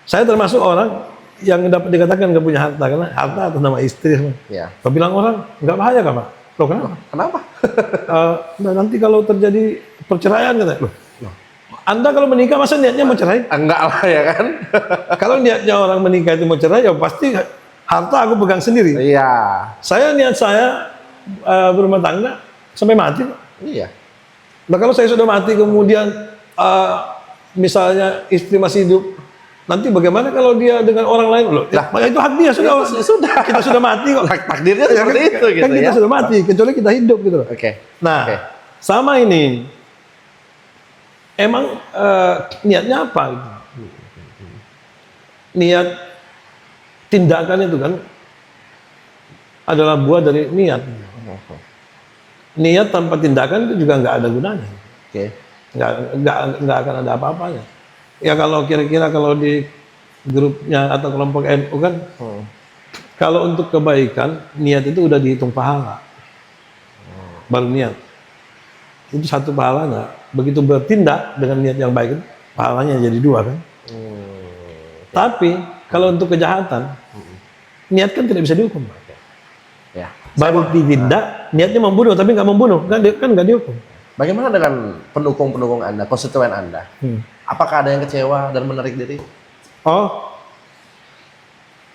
saya termasuk orang yang dapat dikatakan nggak punya harta, karena harta atas nama istri. Ya. Kalau bilang orang nggak bahaya kan, Pak? Loh kenapa? Kenapa? Nah, nanti kalau terjadi perceraian katanya, loh, Anda kalau menikah masa niatnya mau cerai? Enggak lah ya kan? Kalau niatnya orang menikah itu mau cerai, ya pasti harta aku pegang sendiri. Iya. Niat saya berumah tangga sampai mati kok. Iya. Nah kalau saya sudah mati kemudian misalnya istri masih hidup, nanti bagaimana kalau dia dengan orang lain? Loh, Lah, itu hak dia sudah. sudah. Kita sudah mati kok. Takdirnya Ya, seperti itu gitu kan kita ya. sudah mati, kecuali kita hidup gitu loh. Oke. Nah, Oke. sama ini. Emang niatnya apa? Gitu? Niat tindakan itu kan adalah buah dari niat. Niat tanpa tindakan itu juga nggak ada gunanya. Oke. Nggak akan ada apa-apanya. Ya kalau kira-kira kalau di grupnya atau kelompok NU kan, kalau untuk kebaikan niat itu udah dihitung pahala, baru niat. Itu satu pahalanya. Begitu bertindak dengan niat yang baik, pahalanya jadi dua kan. Tapi kalau untuk kejahatan, niat kan tidak bisa dihukum. Ya. Baru ditindak, niatnya membunuh, tapi nggak membunuh, kan nggak dihukum. Bagaimana dengan pendukung-pendukung Anda, konstituen Anda? Apakah ada yang kecewa dan menarik diri? Oh,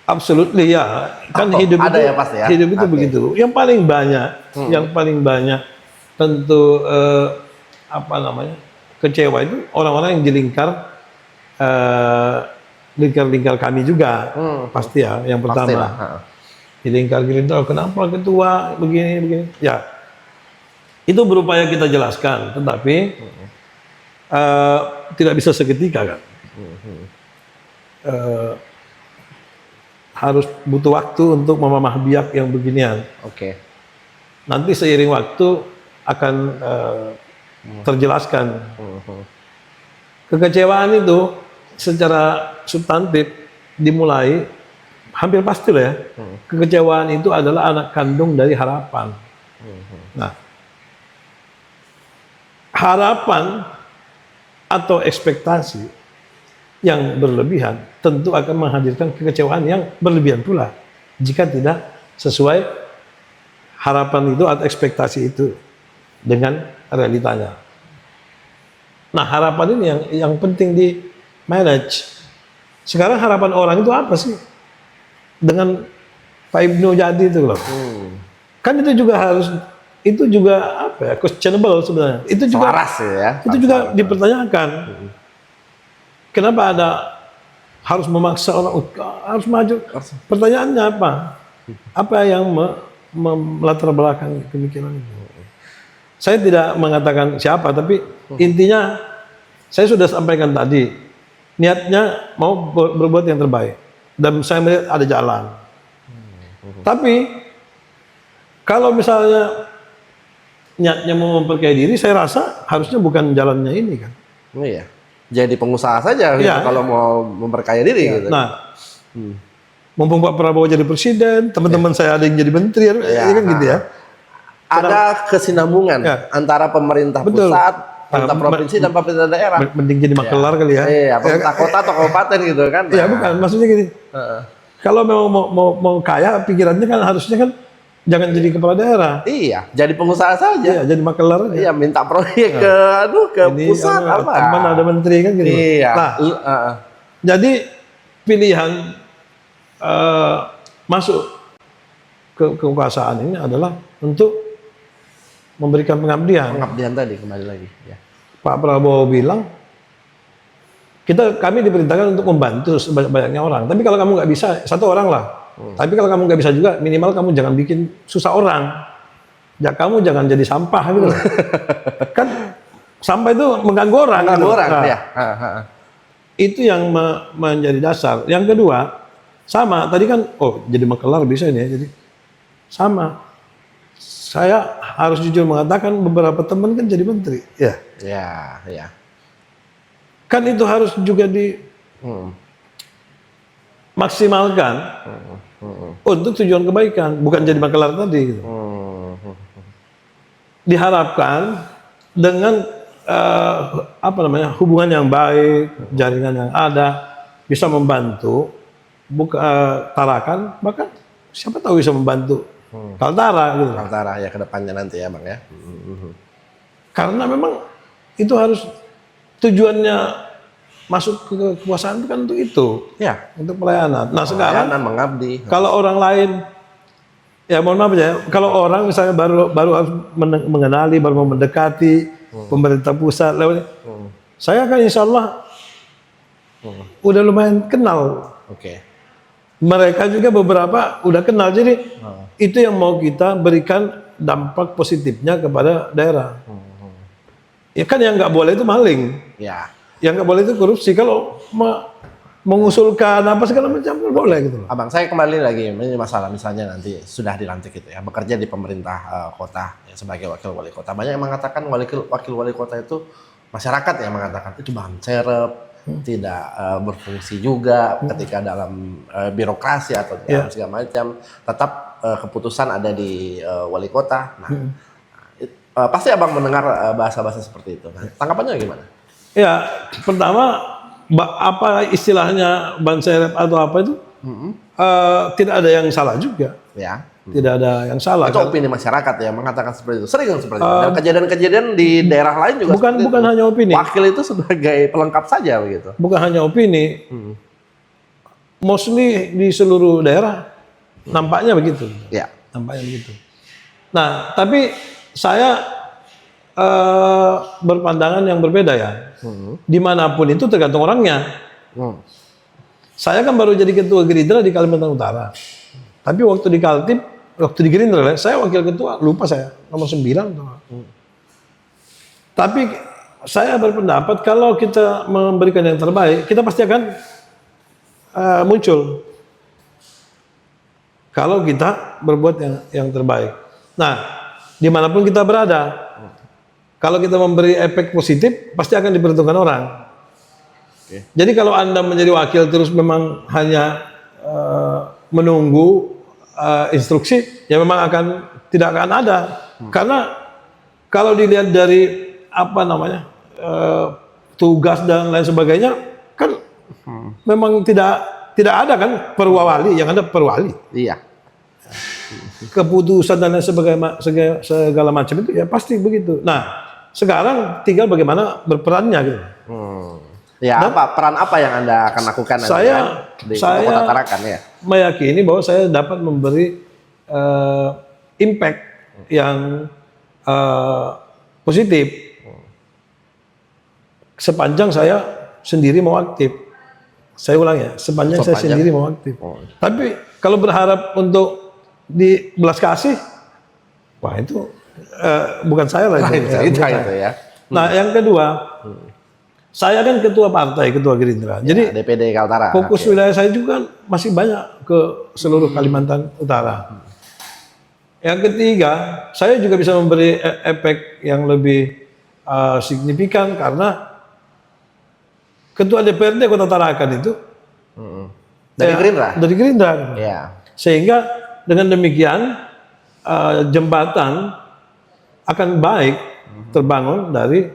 absolutely ya. Kan Oh, hidup ada itu, ya pasti ya? hidup itu Oke. begitu. Yang paling banyak tentu apa namanya kecewa itu orang-orang yang di lingkar kami juga pasti ya. Yang pertama Pastilah. di lingkar Gerindra, kenapa ketua begini ya. Itu berupaya kita jelaskan, tetapi tidak bisa seketika kan. Harus butuh waktu untuk memamah biak yang beginian. Oke. Nanti seiring waktu akan terjelaskan. Kekecewaan itu secara substantif dimulai hampir pasti lah ya, kekecewaan itu adalah anak kandung dari harapan. Nah, harapan atau ekspektasi yang berlebihan tentu akan menghadirkan kekecewaan yang berlebihan pula jika tidak sesuai harapan itu atau ekspektasi itu dengan realitanya. Nah, harapan ini yang penting di manage. Sekarang harapan orang itu apa sih? Dengan Pak Ibnu jadi itu loh. Kan itu juga apa ya, questionable sebenarnya. Itu juga Selaras ya. itu juga dipertanyakan. Kenapa ada harus memaksa orang harus maju? Pertanyaannya apa? Apa yang melatar belakang pemikiran itu? Saya tidak mengatakan siapa, tapi intinya saya sudah sampaikan tadi, niatnya mau berbuat yang terbaik, dan saya melihat ada jalan. Tapi kalau misalnya niatnya mau memperkaya diri, saya rasa harusnya bukan jalannya ini kan. Oh iya. Jadi pengusaha saja gitu, Iya. kalau mau memperkaya diri gitu. Nah, mumpung Pak Prabowo jadi presiden, teman-teman saya ada yang jadi menteri, ya kan gitu ya. Ada kesinambungan antara pemerintah Betul. pusat, pemerintah provinsi dan pemerintah daerah. Mending jadi makelar kali ya. Iya, pemerintah kota atau kabupaten gitu kan. Iya, bukan, maksudnya gini. Kalau memang mau kaya, pikirannya kan harusnya kan jangan jadi kepala daerah. Iya, jadi pengusaha saja. Iya, jadi makelar. Iya, minta proyek ke Ini pusat apa? teman ada menteri kan gitu. Iya. Nah, jadi pilihan masuk ke kekuasaan ini adalah untuk memberikan pengabdian. Pengabdian tadi kembali lagi. Ya. Pak Prabowo bilang, kami diperintahkan untuk membantu sebanyak-banyaknya orang. Tapi kalau kamu nggak bisa, satu orang lah. Tapi kalau kamu nggak bisa juga, minimal kamu jangan bikin susah orang. Ya, kamu jangan jadi sampah gitu. Kan sampah itu mengganggu orang. Mengganggu gitu. orang, Nah, ya. itu yang menjadi dasar. Yang kedua, sama tadi kan, jadi makelar bisa ini ya. Jadi sama. Saya harus jujur mengatakan beberapa teman kan jadi menteri, ya. Ya. Kan itu harus juga dimaksimalkan untuk tujuan kebaikan, bukan jadi makelar tadi. Gitu. Diharapkan dengan hubungan yang baik, jaringan yang ada, bisa membantu Tarakan, bahkan siapa tahu bisa membantu Kaltara gitu. Kaltara ya ke depannya nanti ya, Bang ya. Karena memang itu harus tujuannya masuk ke kekuasaan itu kan untuk itu. Ya. Untuk pelayanan. Nah, sekarang mengabdi. kalau orang lain ya mohon maaf ya, kalau orang misalnya baru harus mengenali, baru mau mendekati pemerintah pusat lewat saya kan insya Allah udah lumayan kenal. Oke. Mereka juga beberapa udah kenal, jadi itu yang mau kita berikan dampak positifnya kepada daerah. Ya kan yang nggak boleh itu maling, Ya. yang nggak boleh itu korupsi. Kalau mengusulkan apa segala macam nggak boleh gitu. Abang, saya kembali lagi, ini masalah misalnya nanti sudah dilantik gitu ya, bekerja di pemerintah kota ya, sebagai wakil wali kota. Banyak yang mengatakan wakil wali kota itu masyarakat yang mengatakan itu ban serep, tidak berfungsi juga ketika dalam birokrasi atau dalam segala macam. Tetap keputusan ada di wali kota. Nah, pasti abang mendengar bahasa-bahasa seperti itu. Nah, tanggapannya gimana? Ya, pertama apa istilahnya ban serep atau apa itu tidak ada yang salah juga. Ya. Tidak ada yang salah. Itu opini masyarakat ya mengatakan seperti itu. Sering seperti itu. Dan kejadian-kejadian di daerah lain juga bukan hanya opini. Wakil itu sebagai pelengkap saja begitu. Bukan hanya opini. Mostly di seluruh daerah nampaknya begitu. Ya. Nampaknya begitu. Nah, tapi saya berpandangan yang berbeda ya. Dimanapun itu tergantung orangnya. Saya kan baru jadi ketua Gerindra di Kalimantan Utara. Tapi waktu di Kaltim, waktu di Gerindra, saya wakil ketua, lupa saya, nomor 9. Tapi saya berpendapat kalau kita memberikan yang terbaik, kita pasti akan muncul. Kalau kita berbuat yang terbaik. Nah, dimanapun kita berada, kalau kita memberi efek positif, pasti akan diperhitungkan orang. Jadi kalau Anda menjadi wakil terus memang hanya menunggu instruksi, ya memang tidak akan ada. Karena kalau dilihat dari apa namanya tugas dan lain sebagainya, kan memang tidak ada kan perwali, yang ada perwali. Iya. Keputusan dan lain segala macam itu ya pasti begitu. Nah, sekarang tinggal bagaimana berperannya gitu. Ya, peran apa yang Anda akan lakukan nanti di Kota Tarakan ya? Meyakini bahwa saya dapat memberi impact yang positif sepanjang saya sendiri mau aktif. Saya ulang ya, sepanjang saya sendiri mau aktif. Tapi kalau berharap untuk di belas kasih, wah itu bukan saya lah. Cerita itu ya. Nah, yang kedua, saya kan ketua partai, ketua Gerindra. Jadi DPD Kaltara. Fokus wilayah saya juga kan masih banyak ke seluruh Kalimantan Utara. Yang ketiga, saya juga bisa memberi efek yang lebih signifikan karena ketua DPRD Kota Tarakan itu dari Gerindra. Dari Gerindra. Ya. Sehingga dengan demikian jembatan akan baik terbangun dari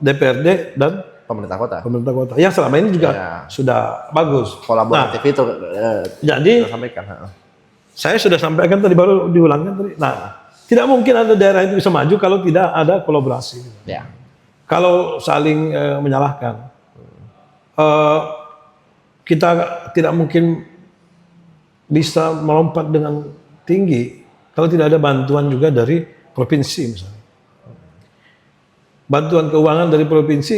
DPRD dan pemerintah kota. Yang selama ini juga sudah bagus. Kolaboratif itu jadi sampaikan. Saya sudah sampaikan tadi, baru diulangkan tadi. Nah, tidak mungkin ada daerah itu bisa maju kalau tidak ada kolaborasi. Ya. Kalau saling menyalahkan, kita tidak mungkin bisa melompat dengan tinggi kalau tidak ada bantuan juga dari provinsi misalnya. Bantuan keuangan dari provinsi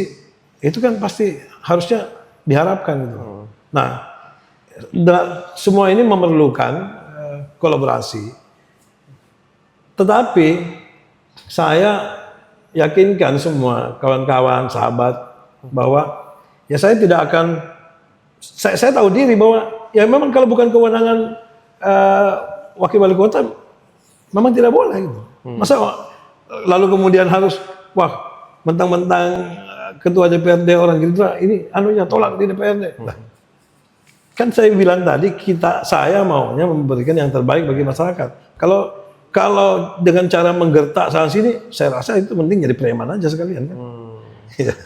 itu kan pasti harusnya diharapkan gitu. Nah, semua ini memerlukan kolaborasi. Tetapi saya yakinkan semua kawan-kawan, sahabat bahwa ya saya tidak akan, saya tahu diri bahwa ya memang kalau bukan kewenangan wakil wali kota memang tidak boleh gitu. Masa lalu kemudian harus mentang-mentang ketua DPRD orang Gerindra ini anunya tolak di DPRD. Nah, kan saya bilang tadi saya maunya memberikan yang terbaik bagi masyarakat. Kalau dengan cara menggertak sana sini, saya rasa itu mending jadi preman aja sekalian kan.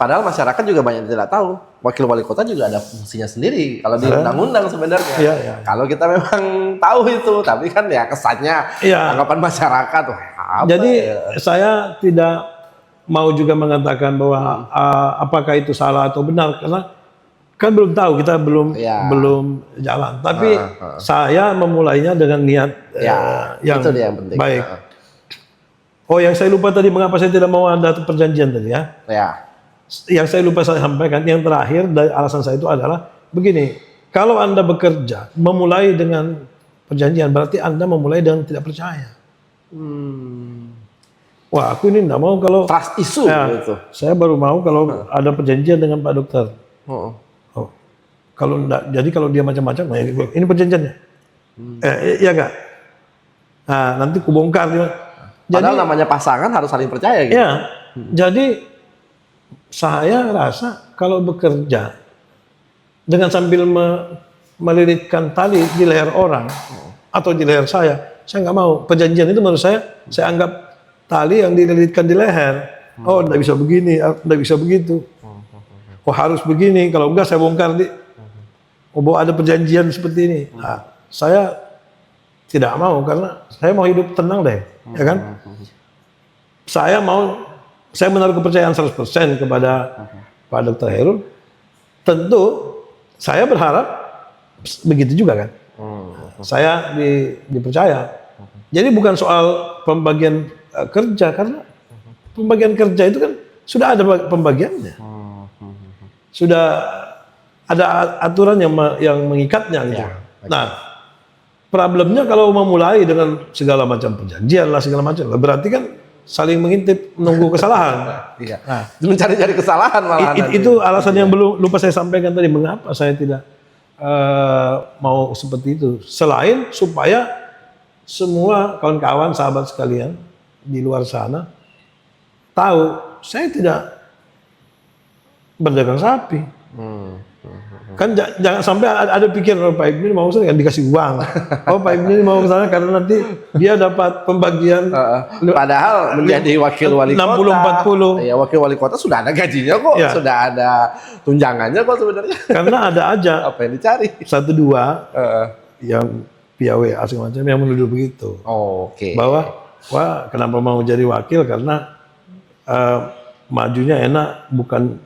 Padahal masyarakat juga banyak yang tidak tahu. Wakil wali kota juga ada fungsinya sendiri kalau di undang-undang sebenarnya. Iya. Kalau kita memang tahu itu, tapi kan ya kesannya anggapan masyarakat. Jadi saya tidak mau juga mengatakan bahwa apakah itu salah atau benar, karena kan belum tahu, kita belum jalan. Tapi saya memulainya dengan niat yang itu dia yang penting. Baik. Oh, yang saya lupa tadi, mengapa saya tidak mau ada perjanjian tadi ya? Yang saya lupa saya sampaikan, yang terakhir dari alasan saya itu adalah begini: kalau Anda bekerja memulai dengan perjanjian, berarti Anda memulai dengan tidak percaya. Wah, aku ini enggak mau kalau trust issue gitu. Saya baru mau kalau ada perjanjian dengan Pak Dokter. Kalau enggak, jadi kalau dia macam-macam, nah ini perjanjiannya. Iya enggak? Nah, nanti kubongkar dia. Padahal namanya pasangan harus saling percaya gitu. Iya. Jadi saya rasa kalau bekerja dengan sambil melilitkan tali di leher orang atau di leher saya nggak mau. Perjanjian itu menurut saya anggap tali yang dililitkan di leher. Oh, enggak bisa begini, enggak bisa begitu. Oh, harus begini, kalau enggak saya bongkar bahwa ada perjanjian seperti ini. Nah, saya tidak mau, karena saya mau hidup tenang deh, ya kan? Saya menaruh kepercayaan 100% kepada Pak Dr. Hairul. Tentu saya berharap begitu juga kan. Saya dipercaya. Jadi bukan soal pembagian kerja, karena pembagian kerja itu kan sudah ada pembagiannya. Sudah ada aturan yang mengikatnya gitu. Nah, problemnya kalau memulai dengan segala macam perjanjian lah, segala macam, berarti kan saling mengintip, menunggu kesalahan. Nah, mencari-cari kesalahan malah. Itu alasan yang belum lupa saya sampaikan tadi, mengapa saya tidak mau seperti itu. Selain supaya semua kawan-kawan, sahabat sekalian di luar sana tahu saya tidak berdagang sapi. Kan jangan sampai ada pikiran Pak Ibnu mau saya kan dikasih uang. Oh Pak Ibnu mau ke sana karena nanti dia dapat pembagian. Padahal menjadi wakil wali kota. 60-40. Ya wakil wali kota sudah ada gajinya kok, Ya. sudah ada tunjangannya kok sebenarnya. Karena ada aja Apa yang dicari? 1-2 yang via WA segala macam yang menuduh begitu. Oke. Bahwa wah kenapa mau jadi wakil karena majunya enak, bukan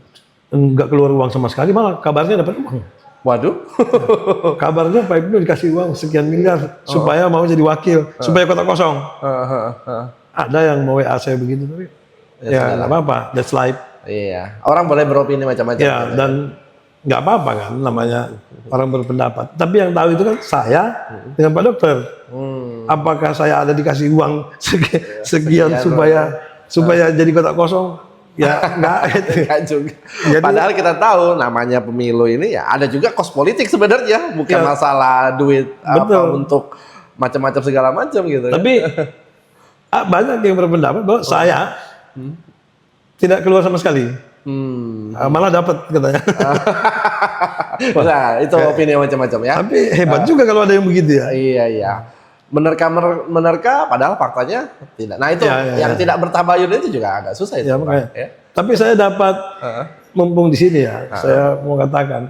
enggak keluar uang sama sekali, malah kabarnya dapat uang. Waduh. Kabarnya Pak Ibnu dikasih uang sekian miliar supaya mau jadi wakil, supaya kota kosong. Ada yang mau WA saya begitu tapi ya nggak apa-apa, that's life. Iya. Orang boleh beropini macam-macam. Ya dan nggak apa-apa kan namanya orang berpendapat. Tapi yang tahu itu kan saya dengan Pak Dokter. Apakah saya ada dikasih uang sekian supaya jadi kota kosong? Ya enggak gitu. Enggak juga. Jadi- Padahal kita tahu namanya pemilu ini ya ada juga kos politik sebenarnya, bukan Ya. masalah duit apa Betul. untuk macam-macam segala macam gitu. Tapi banyak yang berpendapat bahwa saya tidak keluar sama sekali. Malah dapat katanya. Nah, itu opini macam-macam ya. Tapi hebat juga kalau ada yang begitu ya. Iya, iya. Menerka padahal faktanya tidak. Nah, itu Ya, yang tidak bertabayun itu juga agak susah itu. Ya, makanya. Ya. Tapi saya dapat mumpung di sini ya, saya mau katakan,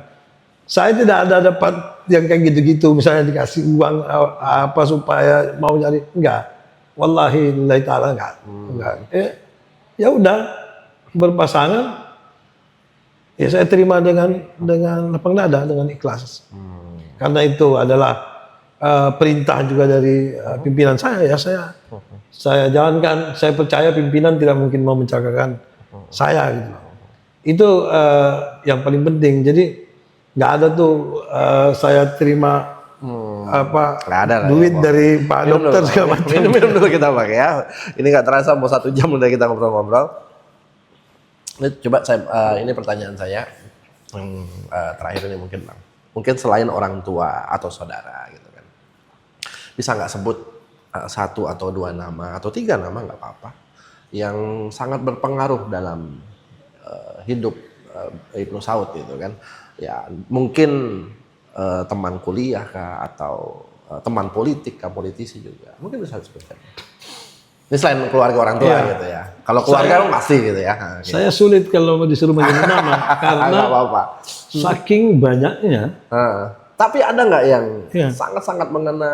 saya tidak ada dapat yang kayak gitu-gitu, misalnya dikasih uang apa supaya mau nyari, enggak. Wallahi lillahi ta'ala enggak. Ya udah berpasangan, ya saya terima dengan lapang dada, dengan ikhlas. Karena itu adalah perintah juga dari pimpinan saya, ya saya jalankan. Saya percaya pimpinan tidak mungkin mau mencelakakan saya gitu. Itu yang paling penting. Jadi nggak ada tuh saya terima Nggak ada lah, duit ya, dari Pak Dokter segala macam. Minum dulu kita pakai ya. Ini nggak terasa mau 1 jam udah kita ngobrol-ngobrol. Ini coba saya ini pertanyaan saya yang terakhir ini mungkin Bang. Mungkin selain orang tua atau saudara gitu kan. Bisa nggak sebut 1 atau 2 nama atau 3 nama nggak apa-apa yang sangat berpengaruh dalam hidup Ibnu Saud gitu kan. Ya mungkin teman kuliah kah atau teman politik kah, politisi juga. Mungkin bisa disebutkan. Ini selain keluarga orang tua gitu ya. Kalau keluarga pasti gitu ya. Nah, gitu. Saya sulit kalau disuruh menyebut nama karena Nggak apa-apa. saking banyaknya. Tapi ada nggak yang Iya. sangat-sangat mengena,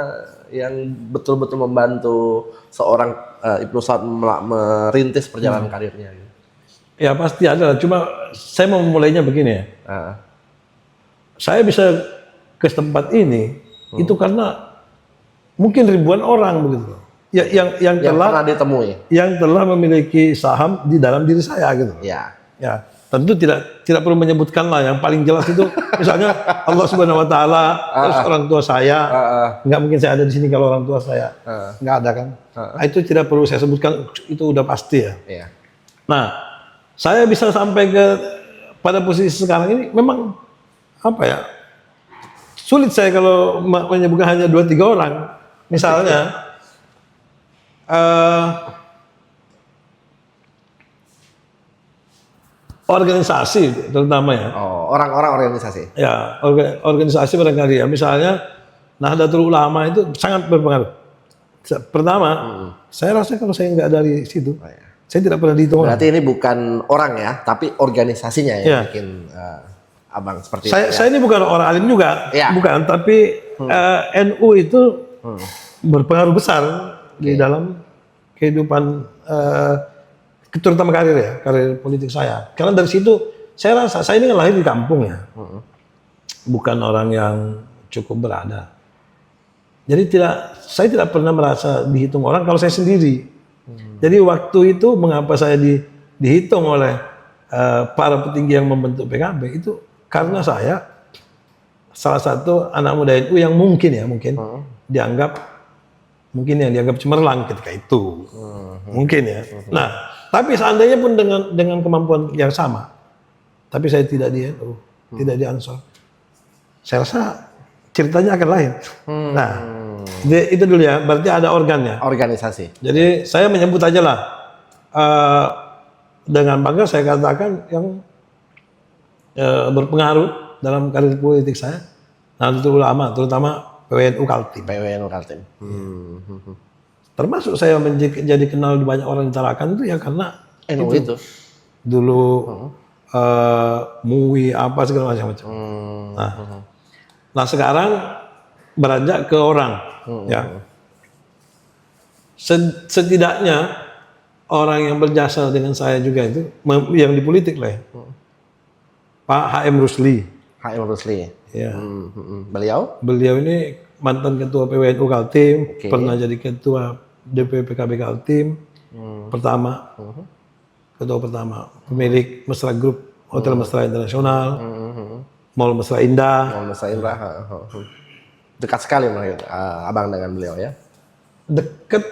yang betul-betul membantu seorang Ibnu Saud merintis perjalanan karirnya? Gitu? Ya pasti ada lah. Cuma saya mau memulainya begini ya. Saya bisa ke tempat ini itu karena mungkin ribuan orang begitu. Ya, yang Pernah ditemui. yang telah memiliki saham di dalam diri saya gitu. Ya. Ya, tentu tidak perlu menyebutkan lah. Yang paling jelas itu misalnya Allah Subhanahu Wa Taala, terus orang tua saya. Nggak mungkin saya ada di sini kalau orang tua saya nggak ada kan. Nah, itu tidak perlu saya sebutkan, itu udah pasti ya. Iya. Nah, saya bisa sampai pada posisi sekarang ini memang apa ya? Sulit saya kalau menyebutkan hanya 2-3 orang. Misalnya organisasi terutama ya. Oh, orang-orang organisasi. Ya, organisasi barangkali ya. Misalnya Nahdlatul Ulama itu sangat berpengaruh. Pertama, saya rasa kalau saya nggak dari situ, saya tidak pernah dihitung. Berarti ini bukan orang ya, tapi organisasinya yang Ya. bikin abang seperti Saya, itu. saya ini bukan orang alim juga, Ya. bukan. Tapi NU itu berpengaruh besar di dalam kehidupan, terutama karir ya, karir politik saya. Karena dari situ saya rasa saya ini kan lahir di kampung ya, bukan orang yang cukup berada. Jadi saya tidak pernah merasa dihitung orang kalau saya sendiri. Jadi waktu itu mengapa saya dihitung oleh para petinggi yang membentuk PKB itu karena saya salah satu anak muda NU yang mungkin dianggap cemerlang ketika itu. Mungkin ya. Nah, tapi seandainya pun dengan kemampuan yang sama, tapi saya tidak di NU, tidak di Ansor, saya rasa ceritanya akan lain. Nah, itu dulu ya, berarti ada organnya. Organisasi. Jadi saya menyebut aja lah, dengan bangga saya katakan yang berpengaruh dalam karir politik saya, Nahdlatul Ulama, terutama PWNU Kaltim. PWNU Kaltim. Termasuk saya jadi kenal banyak orang di Tarakan itu ya karena itu. dulu MUI apa segala macam. Nah sekarang beranjak ke orang, ya. Setidaknya orang yang berjasa dengan saya juga itu yang di politik lah ya. Pak HM Rusli. HM Rusli. Ya. Beliau ini mantan ketua PWNU Kaltim, pernah jadi ketua DPP PKB Kaltim, pertama, ketua pertama, pemilik Mesra Group, Hotel Mesra Internasional, Mall Mesra Indah. Mall Mesra Indah. Dekat sekali abang dengan beliau ya. Dekat,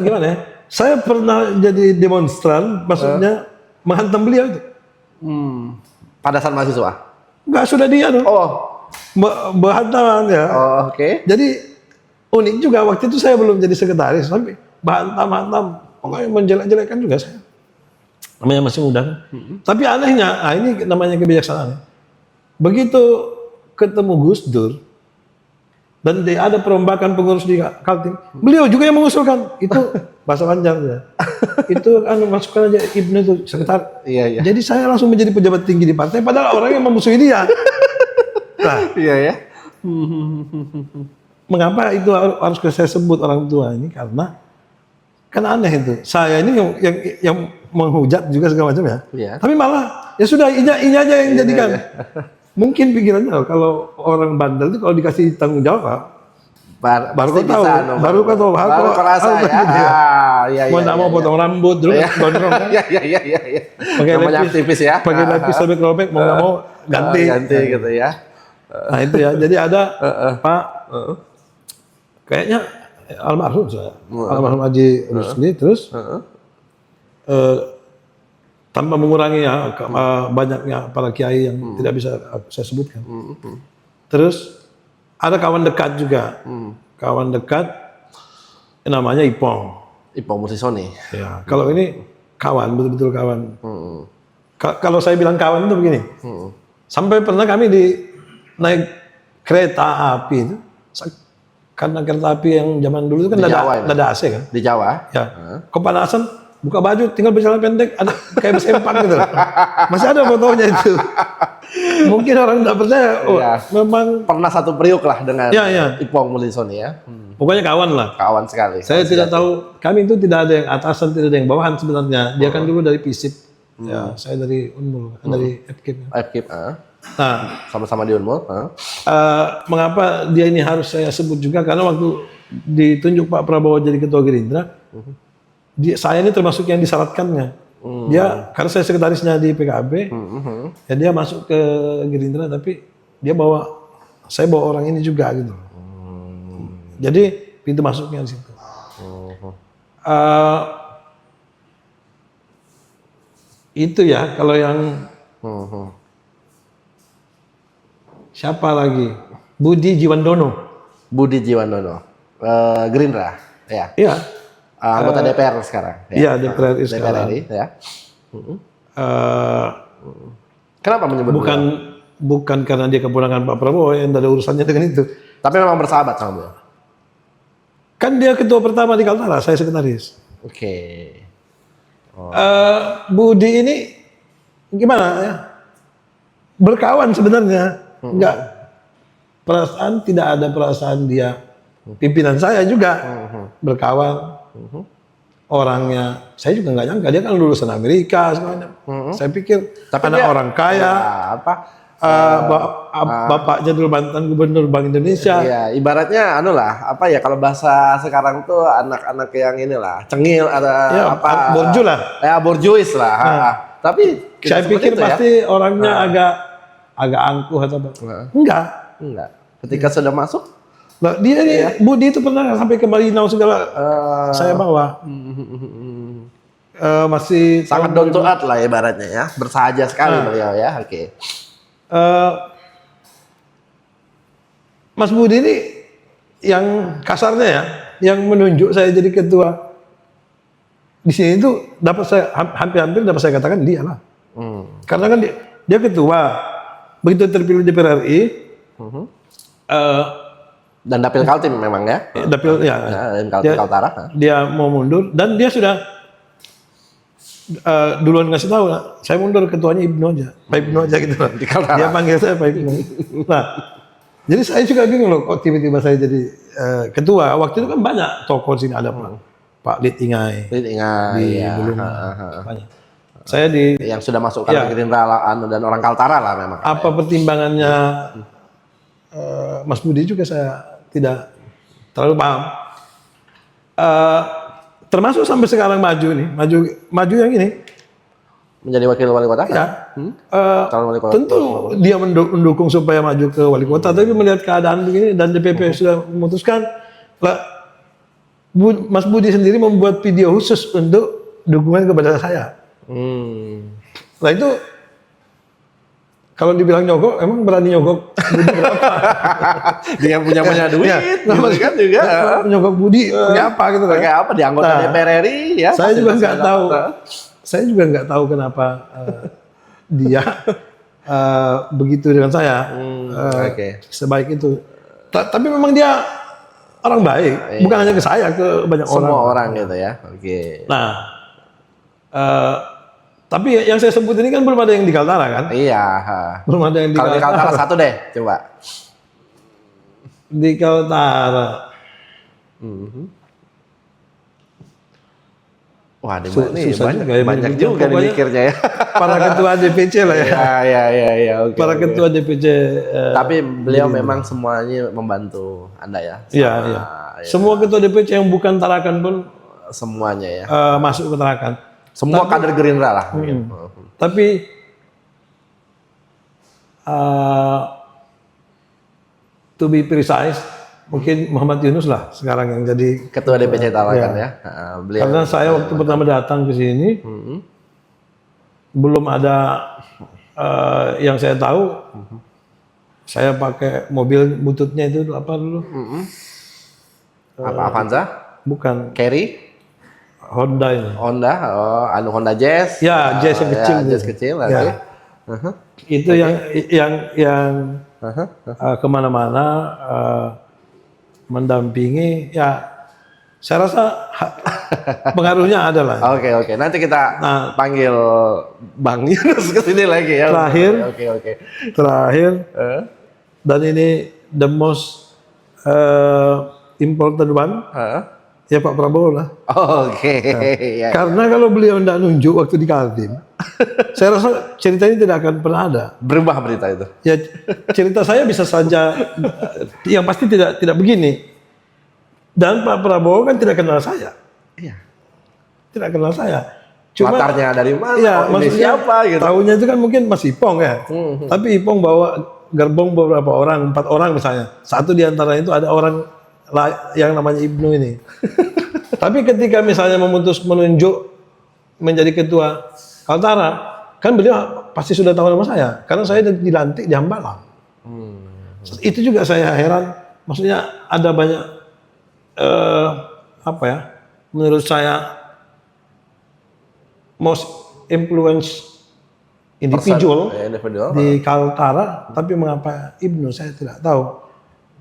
gimana ya? Saya pernah jadi demonstran, maksudnya menghantam beliau itu. Pada saat mahasiswa? Enggak, sudah dia tuh. Oh. Berhantaman ya. Oh, oke. Jadi unik juga, waktu itu saya belum jadi sekretaris, tapi hantam-hantam, pokoknya menjelek-jelekkan juga saya. Namanya masih muda kan. Tapi anehnya, ini namanya kebijaksanaan. Begitu ketemu Gus Dur, dan ada perombakan pengurus di Kaltim, beliau juga yang mengusulkan. Itu bahasa Banjar ya. Itu masukkan aja Ibnu itu sekretaris. Iya. Jadi saya langsung menjadi pejabat tinggi di partai, padahal orang yang memusuhi dia. Nah, iya ya. Mengapa itu harus saya sebut orang tua ini? Karena kan aneh itu. Saya ini yang menghujat juga segala macam ya. Iya. Tapi malah ya sudah ini aja yang jadikan. Mungkin pikirannya kalau orang bandel itu kalau dikasih tanggung jawab, baru kau tahu, baru kerasa ya. Mau nggak mau potong rambut dulu, gondrong kan? Iya. Pakai aktivis ya. Pakai lapis robek, mau nggak mau ganti gitu ya. Nah itu ya. Jadi ada Pak, kayaknya almarhum Haji Rusli, terus tanpa mengurangi ya banyaknya para kiai yang tidak bisa saya sebutkan. Terus ada kawan dekat juga, kawan dekat namanya Ipong Musisoni. Ya, kalau ini kawan, betul-betul kawan. Kalau saya bilang kawan itu begini, sampai pernah kami naik kereta api itu, karena kereta api yang zaman dulu itu kan ada AC kan? Di Jawa. Ya, kepanasan, buka baju, tinggal berjalan pendek, ada kayak bersempak gitu. Masih ada fotonya itu. Mungkin orang tidak percaya, memang pernah satu periuk lah dengan Ipong Musisoni ya. Pokoknya kawan lah. Kawan sekali. Saya tidak tahu, kami itu tidak ada yang atasan, tidak ada yang bawahan sebenarnya. Dia kan dulu dari FISIP. Ya, saya dari Unmul, dari FKIP. Nah, sama-sama di Unmul. Mengapa dia ini harus saya sebut juga? Karena waktu ditunjuk Pak Prabowo jadi ketua Gerindra, saya ini termasuk yang disyaratkannya. Dia, karena saya sekretarisnya di PKB, ya dia masuk ke Gerindra, tapi dia saya bawa orang ini juga gitu. Jadi pintu masuknya di situ. Itu ya, kalau yang siapa lagi? Budi Jiwandono. Gerindra, ya. Iya. Anggota DPR sekarang. Iya, DPR sekarang. DPR ya. Kenapa menyebut bukan karena dia keponakan Pak Prabowo yang ada urusannya dengan itu. Tapi memang bersahabat sama beliau. Kan dia ketua pertama di Kaltara, saya sekretaris. Oke. Budi ini gimana ya? Berkawan sebenarnya. Enggak. Tidak ada perasaan dia pimpinan saya juga. Berkawan. Orangnya, saya juga nggak nyangka dia kan lulusan Amerika semuanya. Saya pikir anak orang kaya. Bapaknya dulu mantan gubernur Bank Indonesia. Iya, ibaratnya kalau bahasa sekarang tuh anak-anak yang inilah, cengil ada borju lah. Ya, borjuis lah. Tapi saya pikir pasti orangnya agak angkuh atau apa. Enggak. Ketika sudah masuk, dia ini Budi itu pernah sampai ke Malinau segala saya bawa. Masih sangat down to earth lah ibaratnya ya, bersahaja sekali beliau ya. Oke. Mas Budi ini yang kasarnya ya, yang menunjuk saya jadi ketua di sini itu hampir dapat saya katakan dia lah. Karena kan dia ketua, begitu terpilih DPR RI, Dan dapil Kaltim memang ya? dapil ya, Dan Kaltim Kaltara. dia mau mundur dan dia sudah duluan ngasih tahu, saya mundur, ketuanya Ibnu aja, Pak Ibnu aja gitu. Di Kaltara. Dia panggil saya Pak Ibnu. Nah, jadi saya juga bingung loh, kok tiba-tiba saya jadi ketua. Waktu itu kan banyak tokoh sini, ada Pak Lid Ingai Ingat di ya. Bulungan, banyak. Saya di Yang sudah masuk kader Gerindra dan orang Kaltara lah memang. apa pertimbangannya Mas Budi juga saya tidak terlalu paham. Termasuk sampai sekarang maju yang ini. Menjadi wakil wali kota? Ya, Calon wali kota. tentu dia mendukung supaya maju ke wali kota, tapi melihat keadaan begini dan DPP sudah memutuskan, Mas Budi sendiri membuat video khusus untuk dukungan kepada saya. Nah itu kalau dibilang nyogok, emang berani nyogok Budi berapa? Dia punya duit, gitu kan juga. Nyogok Budi punya apa gitu kan? Pakai apa di anggota DPR RI ya? Saya juga nggak Fasilitas tahu. segala. Saya juga nggak tahu kenapa dia begitu dengan saya, sebaik itu. Tapi memang dia orang baik, bukan hanya ke saya, ke banyak orang. Semua orang gitu ya. Oke. Nah, tapi yang saya sebut ini kan belum ada yang di Kaltara kan? Iya. Belum ada yang di Kalau di Kaltara satu deh, coba. Di Kaltara. Wah, ini Susah banyak juga ya, banyak mikirnya. juga nih Pokoknya mikirnya ya. Para ketua DPC lah ya. Iya. Oke. Para ketua DPC. Tapi beliau memang semuanya membantu Anda ya. Iya. Semua ketua DPC yang bukan Tarakan pun Semuanya ya. masuk ke Tarakan. Semua kader Gerindra lah. Tapi to be precise, mungkin Muhammad Yunus lah sekarang yang jadi Ketua DPC Tarakan ya. Beliau. karena saya waktu pertama datang ke sini belum ada yang saya tahu. Saya pakai mobil bututnya itu apa dulu? Apa Avanza? Bukan, Carry? Honda ini. Honda? Oh, Honda Jazz? Ya, Jazz yang kecil. Jazz kecil. Ya. Itu yang kemana-mana mendampingi. Ya, saya rasa pengaruhnya ada lah. Oke. Nanti kita panggil Bang Yunus ke sini lagi ya. Terakhir. Oke. Terakhir, dan ini the most important one, ya Pak Prabowo lah. Oke. Ya. Karena kalau beliau tidak nunjuk waktu di Kaltim, saya rasa cerita ini tidak akan pernah ada. Berubah berita itu. Ya, cerita saya bisa saja, yang pasti tidak begini. Dan Pak Prabowo kan tidak kenal saya. Iya. Tidak kenal saya. Latarnya dari mana? Iya, ini maksudnya siapa gitu. tahunya itu kan mungkin Mas Ipong ya. Tapi Ipong bawa gerbong beberapa orang, 4 orang misalnya. Satu di antara itu ada orang yang namanya Ibnu ini. Tapi ketika misalnya menunjuk menjadi ketua Kaltara, kan beliau pasti sudah tahu nama saya. Karena saya dilantik di Hambalang. Itu juga saya heran. Maksudnya ada banyak menurut saya most influence individual di Kaltara, tapi mengapa Ibnu saya tidak tahu.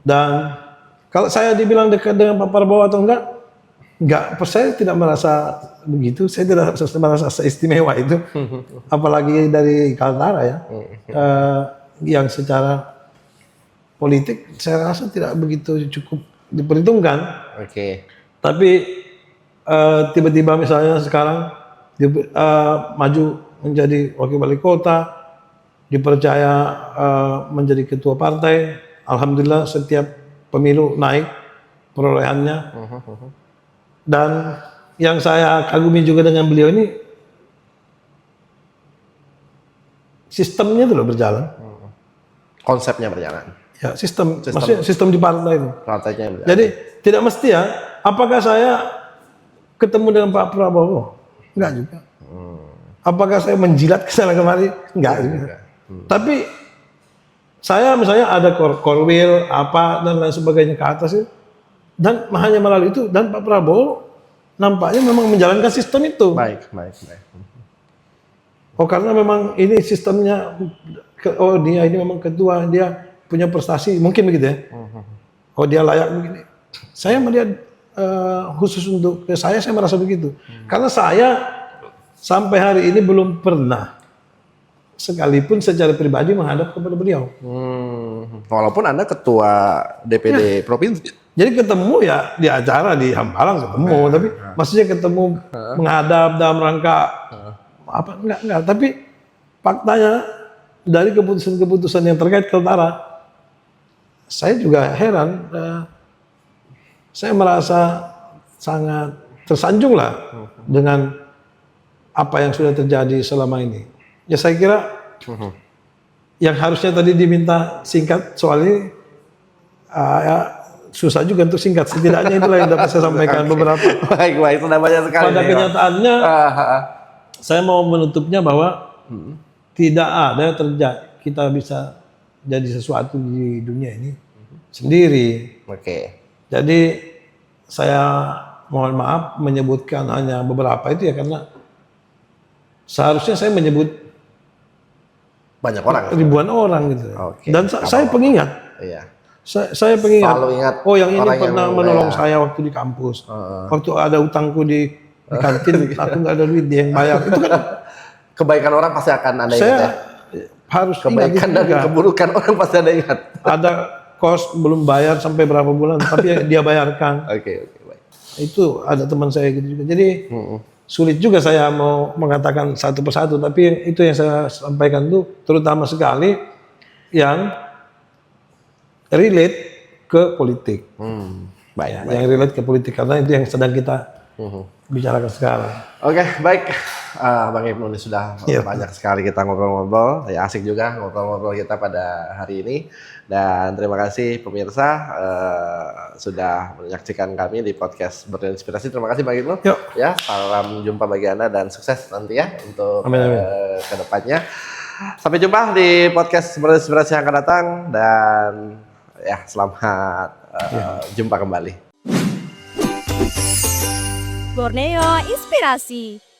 Dan kalau saya dibilang dekat dengan Pak Prabowo atau enggak, saya tidak merasa begitu. Saya tidak merasa seistimewa itu, apalagi dari Kaltara ya, yang secara politik saya rasa tidak begitu cukup diperhitungkan. Oke. Tapi tiba-tiba misalnya sekarang maju menjadi wakil wali kota, dipercaya menjadi ketua partai. Alhamdulillah setiap pemilu naik perolehannya. Dan yang saya kagumi juga dengan beliau ini, sistemnya itu loh berjalan. Konsepnya berjalan. Ya, maksudnya sistem di partai itu. Partainya berjalan. Jadi tidak mesti ya, apakah saya ketemu dengan Pak Prabowo? Enggak juga. Apakah saya menjilat ke sana kemari? Enggak juga. Tapi saya misalnya ada korwil apa dan lain sebagainya ke atas itu, dan hanya melalui itu, dan Pak Prabowo nampaknya memang menjalankan sistem itu. Baik. Oh karena memang ini sistemnya, oh dia ini memang ketua, dia punya prestasi, mungkin begitu ya. Oh dia layak begini. Saya melihat khusus untuk saya merasa begitu. Karena saya sampai hari ini belum pernah sekalipun secara pribadi menghadap kepada beliau. Walaupun Anda ketua DPD provinsi. Jadi ketemu ya di acara di Hambalang ketemu, tapi maksudnya ketemu menghadap dalam rangka apa enggak. Tapi faktanya dari keputusan-keputusan yang terkait Kaltara, saya juga heran. Saya merasa sangat tersanjung lah dengan apa yang sudah terjadi selama ini. Ya saya kira yang harusnya tadi diminta singkat soal ini ya, susah juga untuk singkat. Setidaknya itulah yang dapat saya sampaikan beberapa. Baik, sudah banyak sekali. Pada kenyataannya saya mau menutupnya bahwa tidak ada terjadi kita bisa jadi sesuatu di dunia ini sendiri. Oke. Jadi saya mohon maaf menyebutkan hanya beberapa itu ya karena seharusnya saya menyebut Banyak orang. ribuan orang gitu. Oke. Dan saya pengingat. Iya. Saya pengingat. Selalu ingat Oh yang ini orang pernah yang menolong ya. saya waktu di kampus. Waktu ada utangku di kantin, aku nggak ada duit, dia yang bayar. Itu kan Kebaikan orang pasti akan Anda ingat saya ya. harus Kebaikan ingat dan itu juga. keburukan orang pasti Anda ingat. Ada kos belum bayar sampai berapa bulan, tapi dia bayarkan. Oke, baik. Itu ada teman saya gitu juga. Jadi sulit juga saya mau mengatakan satu persatu, tapi itu yang saya sampaikan itu terutama sekali yang relate ke politik. Baik. Yang relate ke politik karena itu yang sedang kita bicarakan sekarang. Oke, baik. Bang Ibnu ini sudah Iya. banyak sekali kita ngobrol-ngobrol. Ya asik juga ngobrol-ngobrol kita pada hari ini. Dan terima kasih pemirsa sudah menyaksikan kami di podcast Berinspirasi. Terima kasih Bang Ibnu. Yuk. Ya, salam jumpa bagi Anda dan sukses nanti ya untuk Amin. ke depannya. Sampai jumpa di podcast Berinspirasi yang akan datang dan ya selamat jumpa kembali. Borneo Inspirasi.